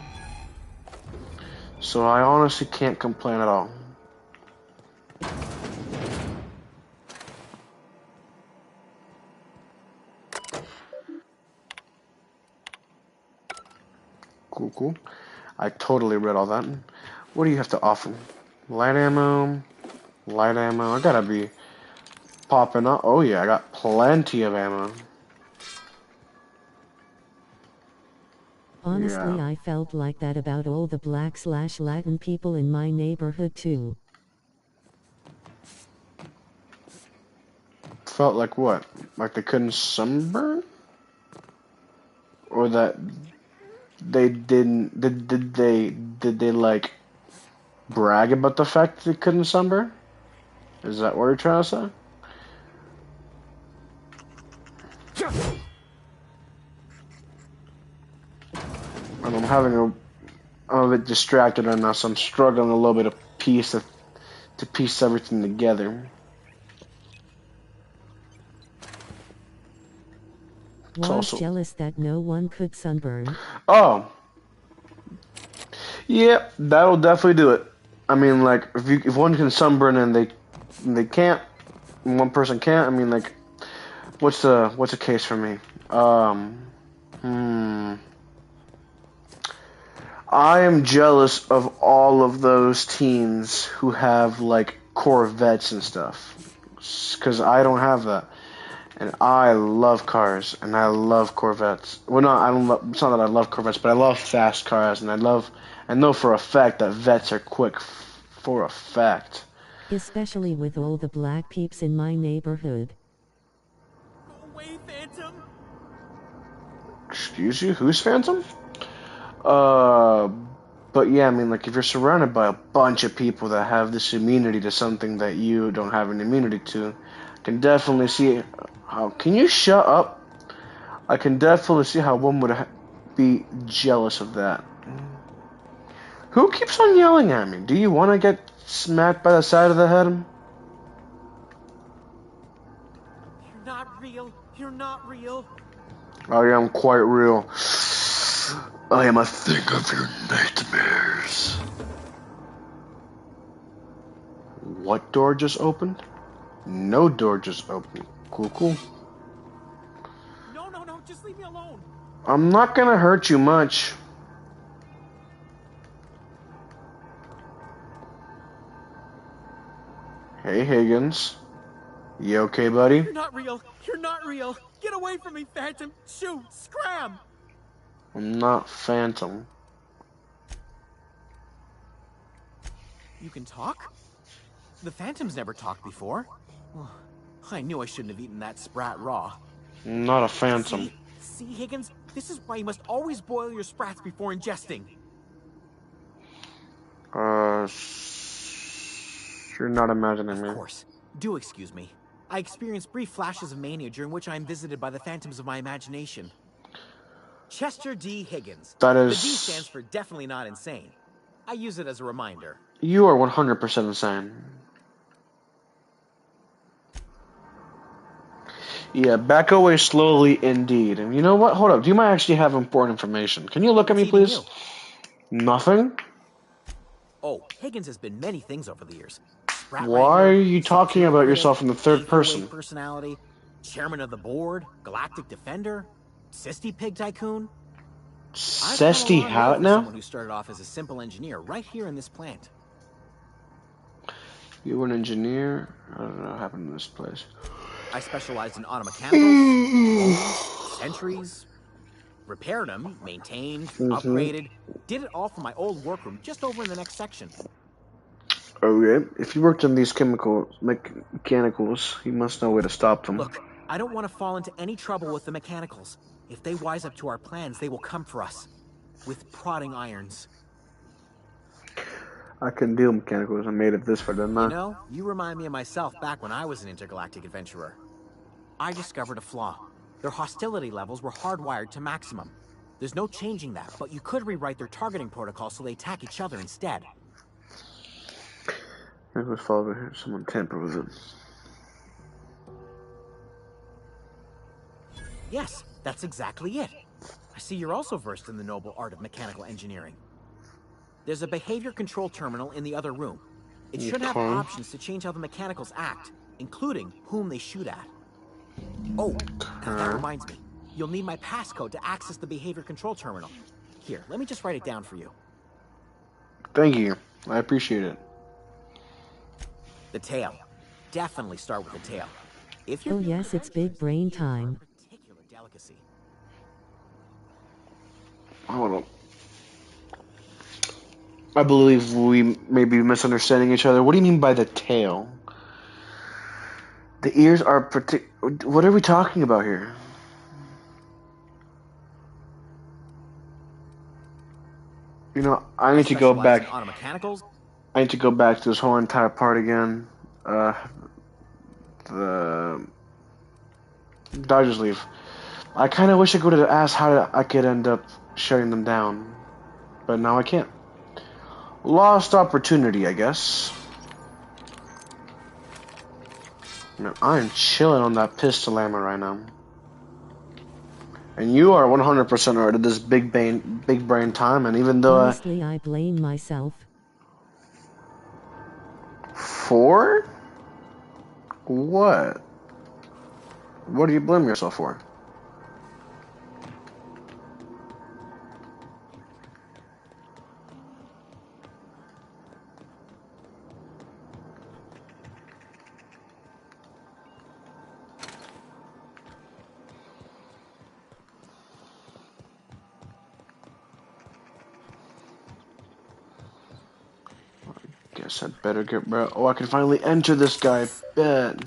So I honestly can't complain at all. Cool, cool. I totally read all that. What do you have to offer? Light ammo, Light ammo. I gotta be popping up. Oh yeah, I got plenty of ammo. Honestly, Yeah. I felt like that about all the black/Latin people in my neighborhood too. Felt like what? Like they couldn't sunburn? Or that they didn't did they like brag about the fact that they couldn't sunburn? Is that what you're trying to say? And I'm a bit distracted right now, so I'm struggling a little bit to piece everything together. It's Was also jealous that no one could sunburn. oh yeah, that'll definitely do it. I mean, like if one can sunburn and they can't, and one person can't. I mean, like what's the case for me? Hmm. I am jealous of all of those teens who have like Corvettes and stuff, because I don't have that, and I love cars and I love Corvettes. Well, not I don't. It's not that I love Corvettes, but I love fast cars, and I know for a fact that vets are quick, for a fact. Especially with all the black peeps in my neighborhood. Go away, Phantom! Excuse you, who's Phantom? Uh, but yeah, I mean, like if you're surrounded by a bunch of people that have this immunity to something that you don't have an immunity to, I can definitely see how. Can you shut up? I can definitely see how one would be jealous of that. Who keeps on yelling at me? Do you want to get smacked by the side of the head? You're not real. You're not real. I am quite real. I am a thing of your nightmares. What door just opened? No door just opened. Cool, cool. No, just leave me alone. I'm not gonna hurt you much. Hey, Higgins. You okay, buddy? You're not real. You're not real. Get away from me, Phantom. Shoot, scram. I'm not Phantom. You can talk? The Phantom's never talked before. I knew I shouldn't have eaten that sprat raw. I'm not a Phantom. See, Higgins? This is why you must always boil your sprats before ingesting. You're not imagining me. Of course. Do excuse me. I experience brief flashes of mania during which I am visited by the phantoms of my imagination. Chester D. Higgins. That is... The D stands for definitely not insane. I use it as a reminder. You are 100% insane. Yeah, back away slowly indeed. And you know what? Hold up. You might actually have important information. Can you look at me, please? Nothing? Oh, Higgins has been many things over the years. Why are you talking about yourself in the third person? Personality, chairman of the board, galactic defender, Sisty Pig Tycoon. Sisty how now? Someone who started off as a simple engineer right here in this plant. You were an engineer? I don't know what happened in this place. I specialized in automechanicals, sentries, repaired them, maintained, upgraded, did it all from my old workroom just over in the next section. Okay, if you worked on these mechanicals, you must know where to stop them. Look, I don't want to fall into any trouble with the mechanicals. If they wise up to our plans, they will come for us. With prodding irons. I can deal mechanicals. I made it this far, didn't I? You know, you remind me of myself back when I was an intergalactic adventurer. I discovered a flaw. Their hostility levels were hardwired to maximum. There's no changing that, but you could rewrite their targeting protocol so they attack each other instead. It was over here. Someone tampered with it. Yes, that's exactly it. I see you're also versed in the noble art of mechanical engineering. There's a behavior control terminal in the other room. It should have options to change how the mechanicals act, including whom they shoot at. Oh, that reminds me. You'll need my passcode to access the behavior control terminal. Here, let me just write it down for you. Thank you. I appreciate it. The tail. Definitely start with the tail. If Oh yes, it's big brain time. particular delicacy. Hold on. I believe we may be misunderstanding each other. What do you mean by the tail? The ears are What are we talking about here? You know, I need to go back. Auto mechanicals? I need to go back to this whole entire part again. The I just leave. I kind of wish I could have asked how I could end up shutting them down, but now I can't. Lost opportunity, I guess. Man, I'm chilling on that pistol ammo right now. And you are 100% right at this big brain time, and even though Honestly, I blame myself. 4? What? What do you blame yourself for? Guess I'd better get... Oh, I can finally enter this guy. Bet.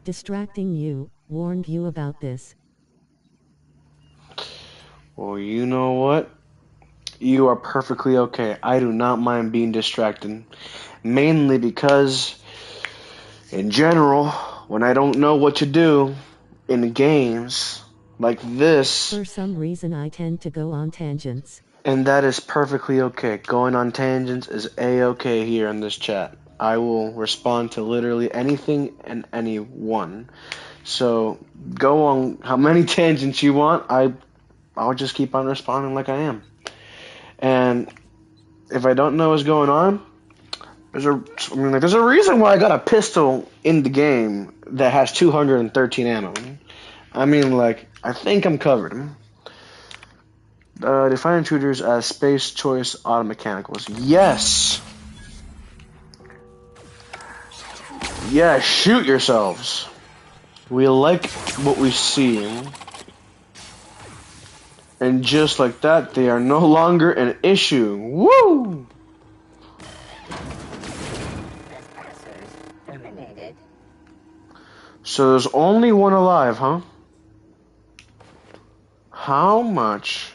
Distracting you, warned you about this. Well, you know what? You are perfectly okay. I do not mind being distracted. Mainly because, in general, when I don't know what to do in games like this... For some reason I tend to go on tangents. And that is perfectly okay. Going on tangents is a-okay here in this chat. I will respond to literally anything and anyone. So go on how many tangents you want. I'll just keep on responding like I am. And if I don't know what's going on, there's a reason why I got a pistol in the game that has 213 ammo. I mean, like, I think I'm covered. Define intruders as space choice auto mechanicals. Yes! Yeah, shoot yourselves. We like what we see. And just like that, they are no longer an issue. Woo! So there's only one alive, huh? How much?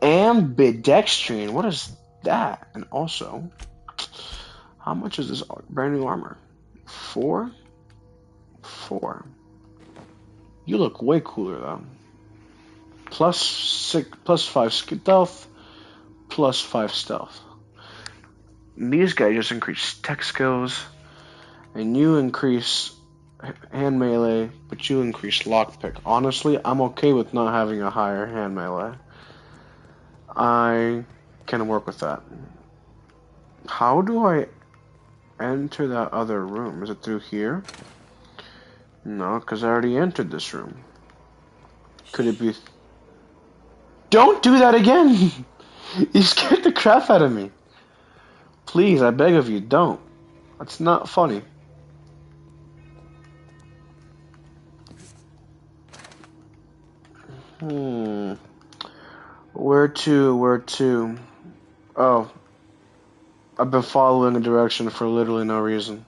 Ambidextrine. What is that? And also, how much is this brand new armor? 4? 4. You look way cooler though. Plus 5 stealth, plus 5 stealth. And these guys just increase tech skills, and you increase hand melee, but you increase lockpick. Honestly, I'm okay with not having a higher hand melee. I can work with that. How do I enter that other room? Is it through here? No, because I already entered this room. Could it be... Don't do that again! You scared the crap out of me. Please, I beg of you, don't. That's not funny. Where to? Oh. I've been following a direction for literally no reason.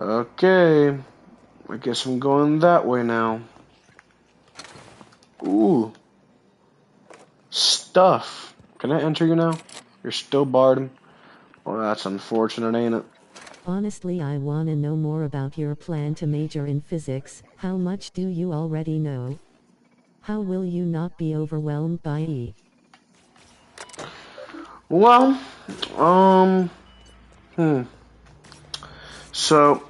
Okay. I guess I'm going that way now. Ooh. Stuff. Can I enter you now? You're still barred. Well, that's unfortunate, ain't it? Honestly, I want to know more about your plan to major in physics. How much do you already know? How will you not be overwhelmed by E? Well, So,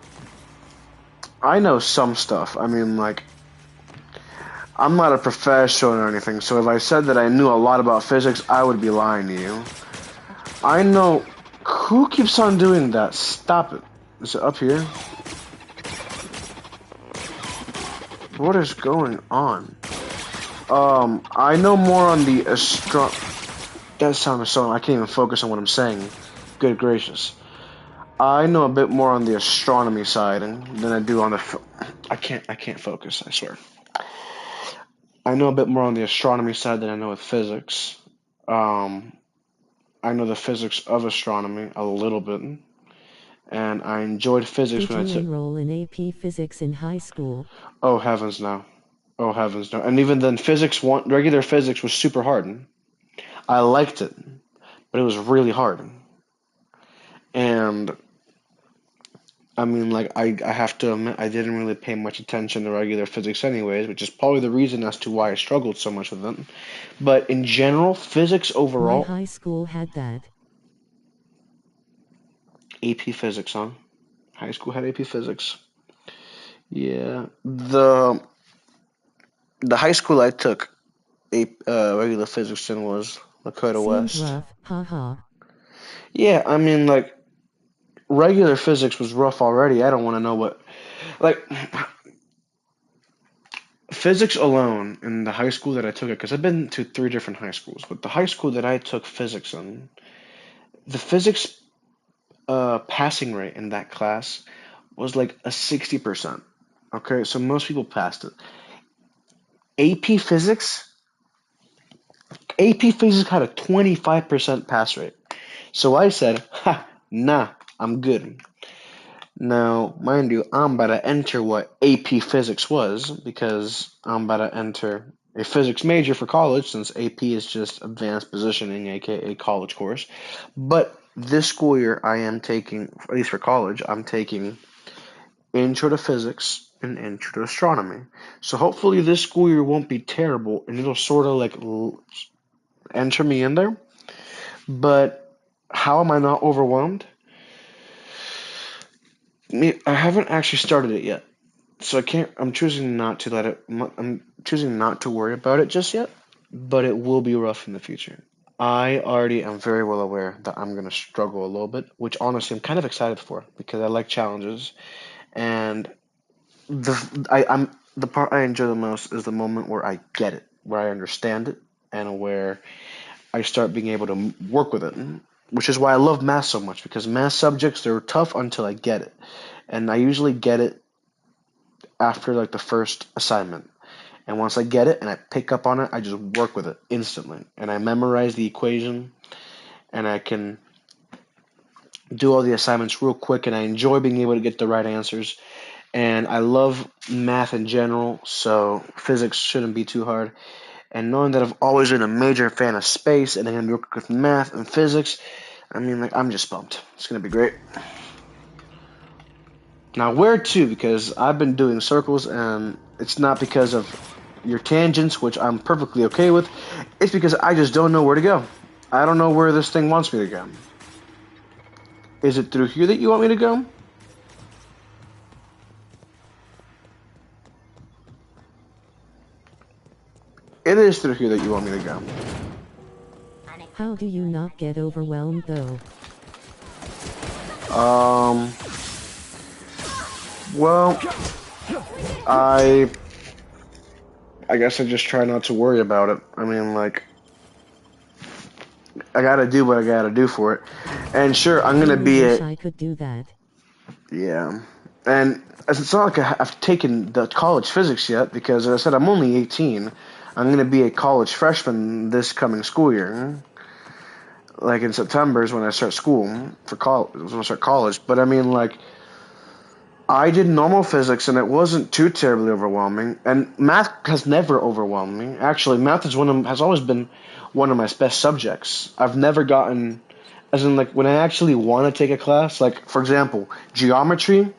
I know some stuff. I mean, like, I'm not a professional or anything, so if I said that I knew a lot about physics, I would be lying to you. I know... Who keeps on doing that? Stop it. Is it up here? What is going on? I know more on the That sounds so. I can't even focus on what I'm saying. Good gracious. I know a bit more on the astronomy side than I do on the. I can't focus. I swear. I know a bit more on the astronomy side than I know with physics. Um, I know the physics of astronomy a little bit, and I enjoyed physics Did when I you took. enroll in AP Physics in high school? Oh heavens no! Oh heavens no! And even then, regular physics was super hard. I liked it, but it was really hard. And I mean, like, I have to admit, I didn't really pay much attention to regular physics anyways, which is probably the reason as to why I struggled so much with it. But in general, physics My overall, high school had that. AP Physics, huh? High school had AP Physics. Yeah. The high school I took regular physics in was Lakota Seems West. rough, haha. Yeah, I mean, like, regular physics was rough already. I don't want to know what. Like, physics alone in the high school that I took it, because I've been to 3 different high schools, but the high school that I took physics in, the physics passing rate in that class was like a 60%. Okay, so most people passed it. AP Physics, AP Physics had a 25% pass rate. So I said, ha, nah, I'm good. Now, mind you, I'm about to enter what AP Physics was because I'm about to enter a physics major for college since AP is just advanced positioning, aka college course. But this school year, I am taking, at least for college, I'm taking Intro to Physics and Intro to Astronomy. So hopefully this school year won't be terrible and it'll sort of like enter me in there. But how am I not overwhelmed? I haven't actually started it yet. So I can't. I'm choosing not to let it. I'm choosing not to worry about it just yet. But it will be rough in the future. I already am very well aware that I'm gonna struggle a little bit, which honestly I'm kind of excited for because I like challenges. And the part I enjoy the most is the moment where I get it, where I understand it, and where I start being able to work with it. Which is why I love math so much because math subjects they're tough until I get it, and I usually get it after like the first assignment. And once I get it and I pick up on it, I just work with it instantly. And I memorize the equation and I can do all the assignments real quick and I enjoy being able to get the right answers. And I love math in general, so physics shouldn't be too hard. And knowing that I've always been a major fan of space and I'm going to be working with math and physics, I mean, like, I'm just pumped. It's going to be great. Now, where to? Because I've been doing circles, and it's not because of your tangents, which I'm perfectly okay with. It's because I just don't know where to go. I don't know where this thing wants me to go. Is it through here that you want me to go? It is through here that you want me to go. How do you not get overwhelmed though? Well, I guess I just try not to worry about it. I mean, like, I gotta do what I gotta do for it. And sure, I'm gonna be wish a I could do that. yeah. And it's not like I've taken the college physics yet because, as I said, I'm only 18. I'm gonna be a college freshman this coming school year. Like in September is when I start school for college. When I start college, but I mean, like, I did normal physics and it wasn't too terribly overwhelming. And math has never overwhelmed me. Actually, math has always been one of my best subjects. I've never gotten, as in like when I actually want to take a class, like for example, geometry,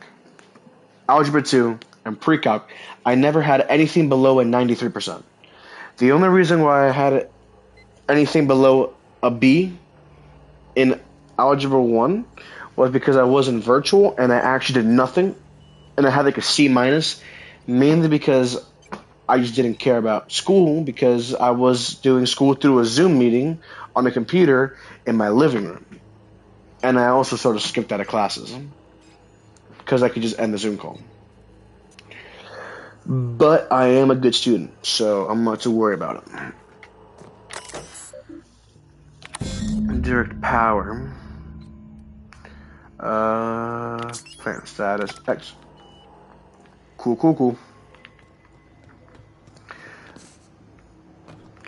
algebra 2, and pre-calc, I never had anything below a 93%. The only reason why I had anything below a B in algebra 1 was because I was in virtual and I actually did nothing and I had like a C minus, mainly because I just didn't care about school because I was doing school through a Zoom meeting on a computer in my living room. And I also sort of skipped out of classes because I could just end the Zoom call. But I am a good student, so I'm not too worried about it. direct power. Plant status X. Cool.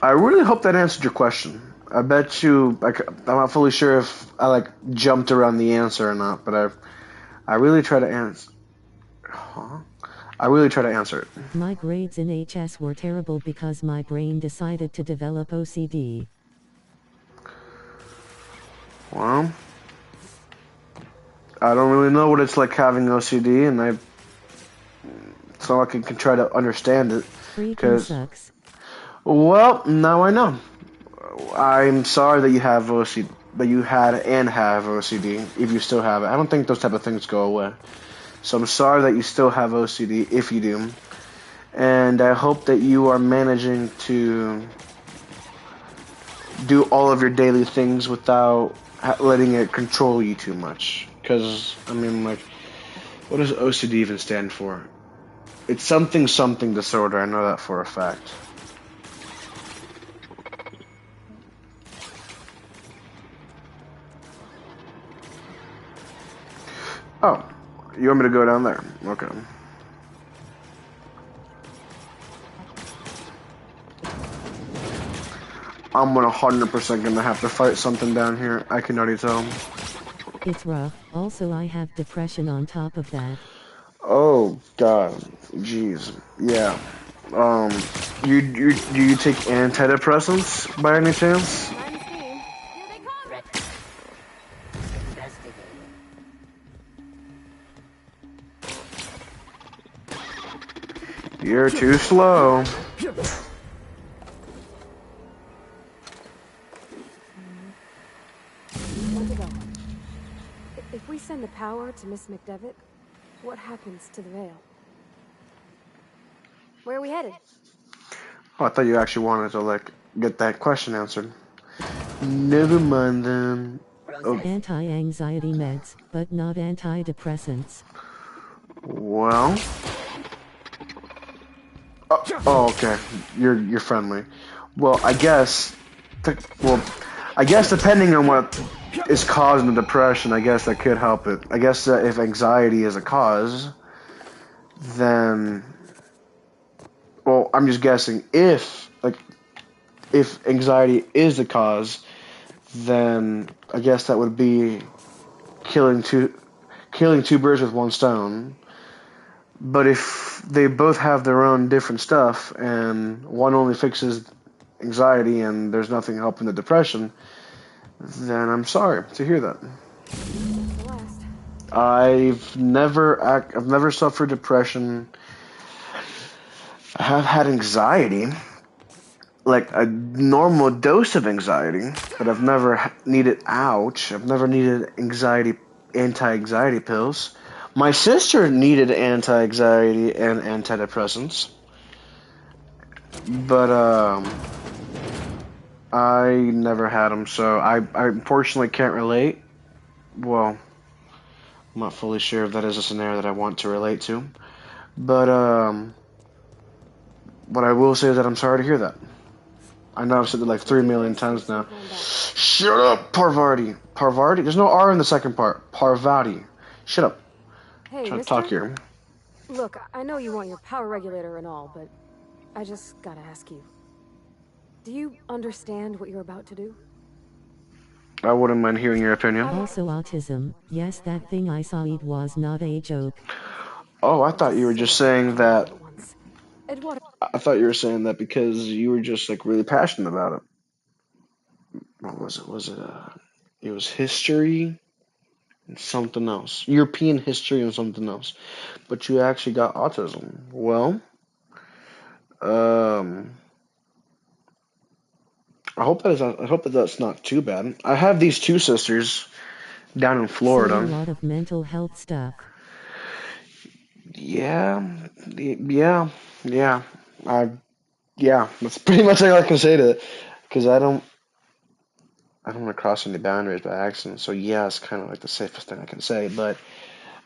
I really hope that answered your question. I bet you, I'm not fully sure if I jumped around the answer or not, but I really try to answer. Huh? I really try to answer it. My grades in HS were terrible because my brain decided to develop OCD. Well, I don't really know what it's like having OCD, and so I can try to understand it. Freaking sucks. Well, now I know. I'm sorry that you have OCD, that you had and have OCD, if you still have it. I don't think those type of things go away. So I'm sorry that you still have OCD, if you do. And I hope that you are managing to do all of your daily things without letting it control you too much. Because, I mean, what does OCD even stand for? It's something disorder, I know that for a fact. Oh, you want me to go down there? Okay. I'm 100% gonna have to fight something down here. I can already tell. It's rough. Also, I have depression on top of that. Oh God, jeez, yeah. Do you take antidepressants by any chance? You're too slow. If we send the power to Miss McDevitt, what happens to the veil? Where are we headed? Oh, I thought you actually wanted to get that question answered. Never mind then. Oh. Anti-anxiety meds, but not antidepressants. Well. Oh, okay. You're friendly. Well, I guess depending on what is causing the depression, I guess that could help it. I guess if anxiety is a cause, then, well, I'm just guessing if anxiety is the cause, then I guess that would be killing two birds with one stone. But if they both have their own different stuff, and one only fixes anxiety and there's nothing helping the depression, then I'm sorry to hear that. I've never suffered depression. I have had anxiety, like a normal dose of anxiety, but I've never needed I've never needed anti-anxiety pills. My sister needed anti-anxiety and antidepressants, but I never had them, so I unfortunately can't relate. Well, I'm not fully sure if that is a scenario that I want to relate to, but what I will say is that I'm sorry to hear that. I know I've said it 3 million times now. Shut up, Parvati. Parvati? There's no R in the second part. Parvati. Shut up. Hey, Trying to talk here. Look, I know you want your power regulator and all, but I just gotta ask you. Do you understand what you're about to do? I wouldn't mind hearing your opinion. Also autism. Yes, that thing I saw it was not a joke. Oh, I thought you were just saying that. I thought you were saying that because you were just really passionate about it. What was it? It was history and something else. European history and something else. But you actually got autism. Well, I hope that's not too bad. I have these two sisters down in Florida. So a lot of mental health stuff. Yeah. That's pretty much all I can say to it, because I don't want to cross any boundaries by accident. So yeah, it's kind of the safest thing I can say. But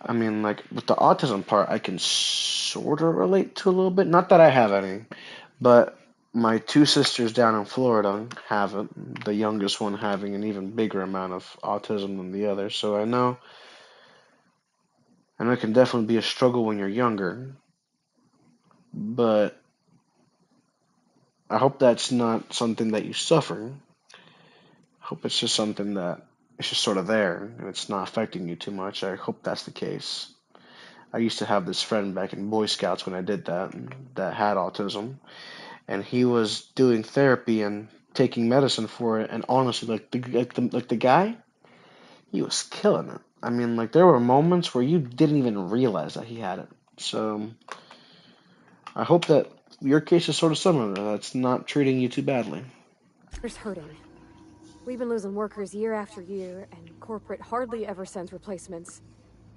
I mean, with the autism part, I can sort of relate to a little bit. Not that I have any, but my two sisters down in Florida have it, the youngest one having an even bigger amount of autism than the other. So I know it can definitely be a struggle when you're younger, but I hope that's not something that you suffer. I hope it's just something that it's just sort of there and it's not affecting you too much. I hope that's the case. I used to have this friend back in Boy Scouts when I did that had autism, and he was doing therapy and taking medicine for it. And honestly, like the guy, he was killing it. I mean, like there were moments where you didn't even realize that he had it. So I hope that your case is sort of similar. That's not treating you too badly. There's hurting. We've been losing workers year after year, and corporate hardly ever sends replacements.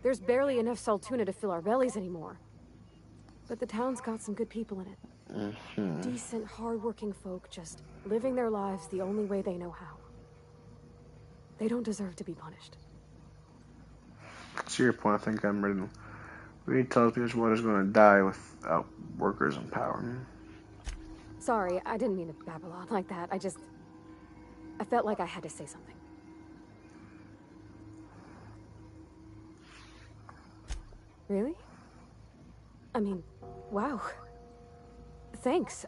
There's barely enough Saltuna to fill our bellies anymore. But the town's got some good people in it. Mm-hmm. Decent, hard-working folk just living their lives the only way they know how. They don't deserve to be punished. To your point, I think I'm ready to. Reed tells me Edgewater's going to die without workers in power. Sorry, I didn't mean to babble on like that. I felt like I had to say something. Really? I mean, wow. Thanks.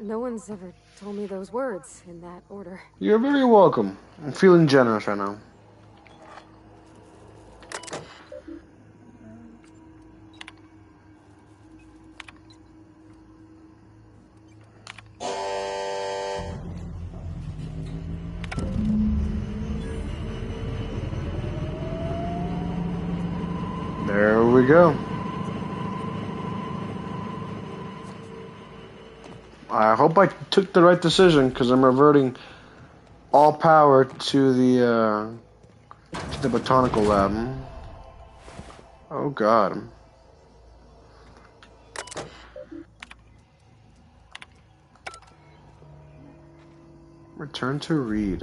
No one's ever told me those words in that order. You're very welcome. I'm feeling generous right now. There we go. I hope I took the right decision because I'm reverting all power to the botanical lab. Oh God. Return to Reed.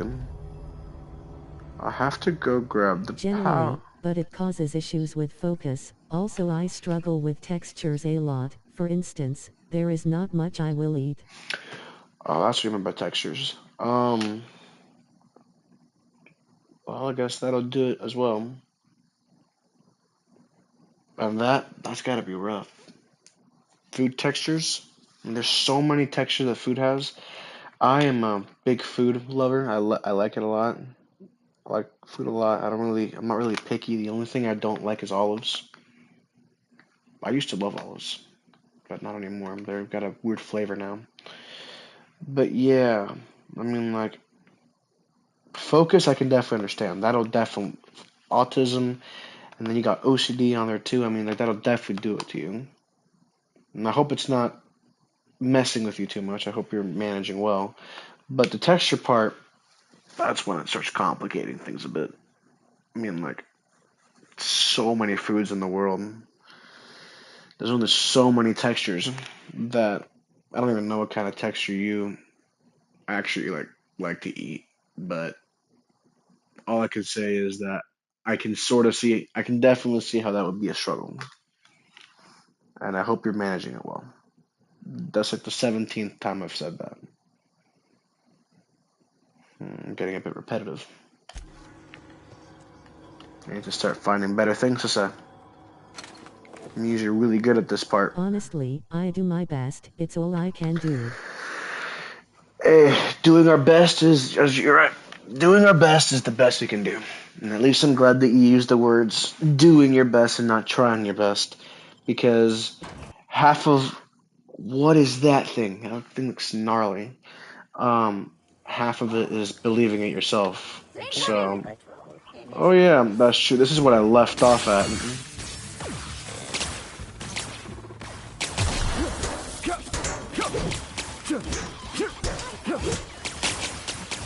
I have to go grab the Generally, but it causes issues with focus. Also, I struggle with textures a lot. For instance, there is not much I will eat. Oh, that's what you meant by textures. Well, I guess that'll do it as well. And that's gotta be rough. Food textures. I mean, there's so many textures that food has. I am a big food lover. I like it a lot. I like food a lot. I'm not really picky. The only thing I don't like is olives. I used to love olives, but not anymore. They've got a weird flavor now. But yeah, I mean, like, focus, I can definitely understand. That'll definitely, autism, and then you got OCD on there too. I mean, like, that'll definitely do it to you. And I hope it's not messing with you too much. I hope you're managing well. But the texture part, that's when it starts complicating things a bit. I mean, like, so many foods in the world. There's only so many textures that I don't even know what kind of texture you actually like to eat. But all I can say is that I can definitely see how that would be a struggle. And I hope you're managing it well. That's like the 17th time I've said that. I'm getting a bit repetitive. I need to start finding better things to say. I'm usually really good at this part. Honestly, I do my best. It's all I can do. Hey, doing our best is, as you're right, doing our best is the best we can do. And at least I'm glad that you used the words doing your best and not trying your best. Because half of what is that thing? That thing looks gnarly. Half of it is believing it yourself. So, oh yeah, that's true. This is what I left off at.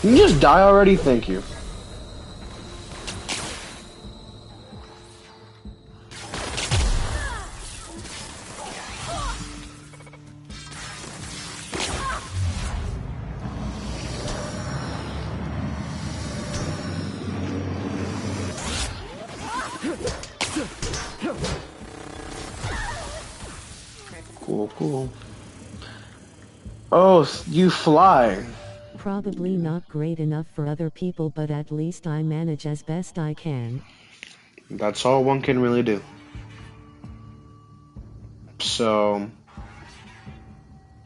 Can you just die already? Thank you. Cool, cool. Oh, you fly. Probably not great enough for other people, but at least I manage as best I can. That's all one can really do. So,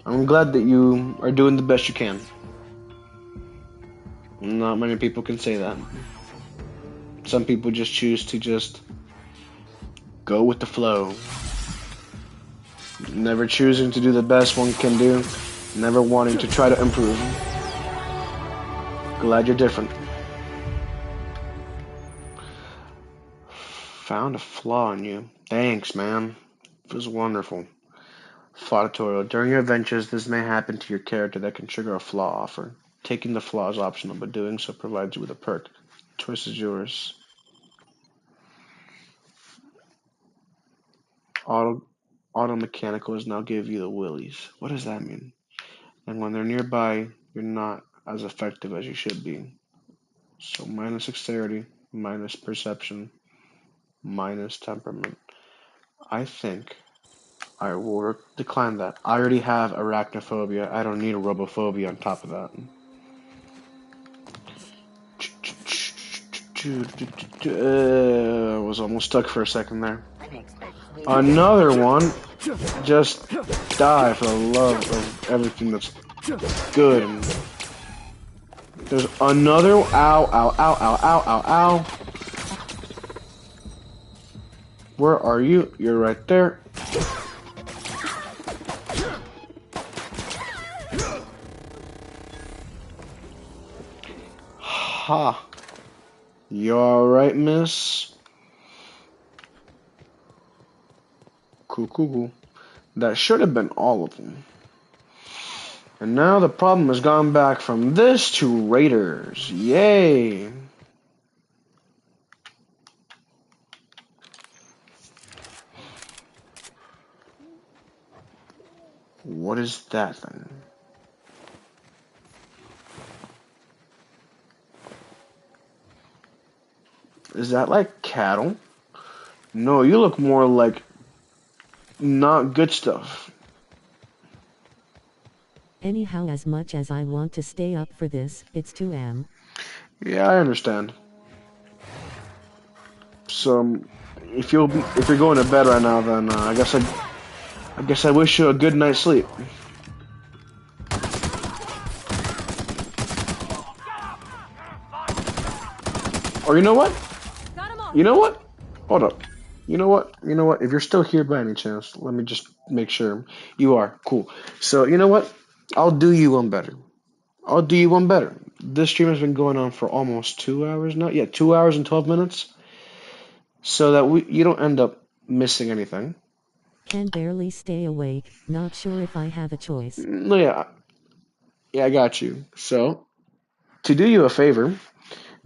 I'm glad that you are doing the best you can. Not many people can say that. Some people just choose to just go with the flow. Never choosing to do the best one can do. Never wanting to try to improve. Glad you're different. Found a flaw in you. Thanks, man. It was wonderful. Flaw tutorial. During your adventures, this may happen to your character that can trigger a flaw offer. Taking the flaw is optional, but doing so provides you with a perk. Choice is yours. Auto mechanical now give you the willies. What does that mean? And when they're nearby, you're not as effective as you should be. So minus dexterity, minus perception, minus temperament. I think I will decline that. I already have arachnophobia. I don't need a robophobia on top of that. I was almost stuck for a second there. Another one. Just die for the love of everything that's good. And there's another. Ow, ow, ow, ow, ow, ow, ow. Where are you? You're right there. Ha. You alright, miss? Cool, cool, cool. That should have been all of them. And now the problem has gone back from this to Raiders. Yay! What is that thing? Is that like cattle? No, you look more like not good stuff. Anyhow, as much as I want to stay up for this, it's 2 am. Yeah, I understand. So, if you're going to bed right now, then I guess I wish you a good night's sleep. Or you know what? You know what? Hold up. You know what? You know what? If you're still here by any chance, let me just make sure you are. Cool. So, you know what? I'll do you one better. I'll do you one better. This stream has been going on for almost 2 hours now. Yeah, 2 hours and 12 minutes. So that you don't end up missing anything. Can barely stay awake. Not sure if I have a choice. No, yeah. Yeah, I got you. So, to do you a favor,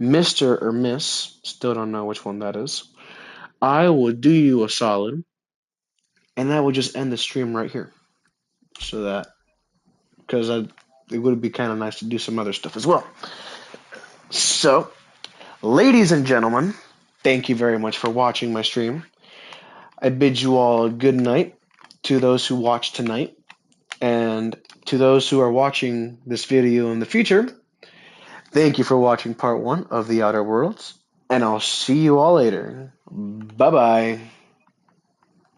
Mr. or Miss, still don't know which one that is, I will do you a solid, and I will just end the stream right here. So that, because it would be kind of nice to do some other stuff as well. So, ladies and gentlemen, thank you very much for watching my stream. I bid you all a good night to those who watched tonight, and to those who are watching this video in the future. Thank you for watching part 1 of The Outer Worlds, and I'll see you all later. Bye-bye.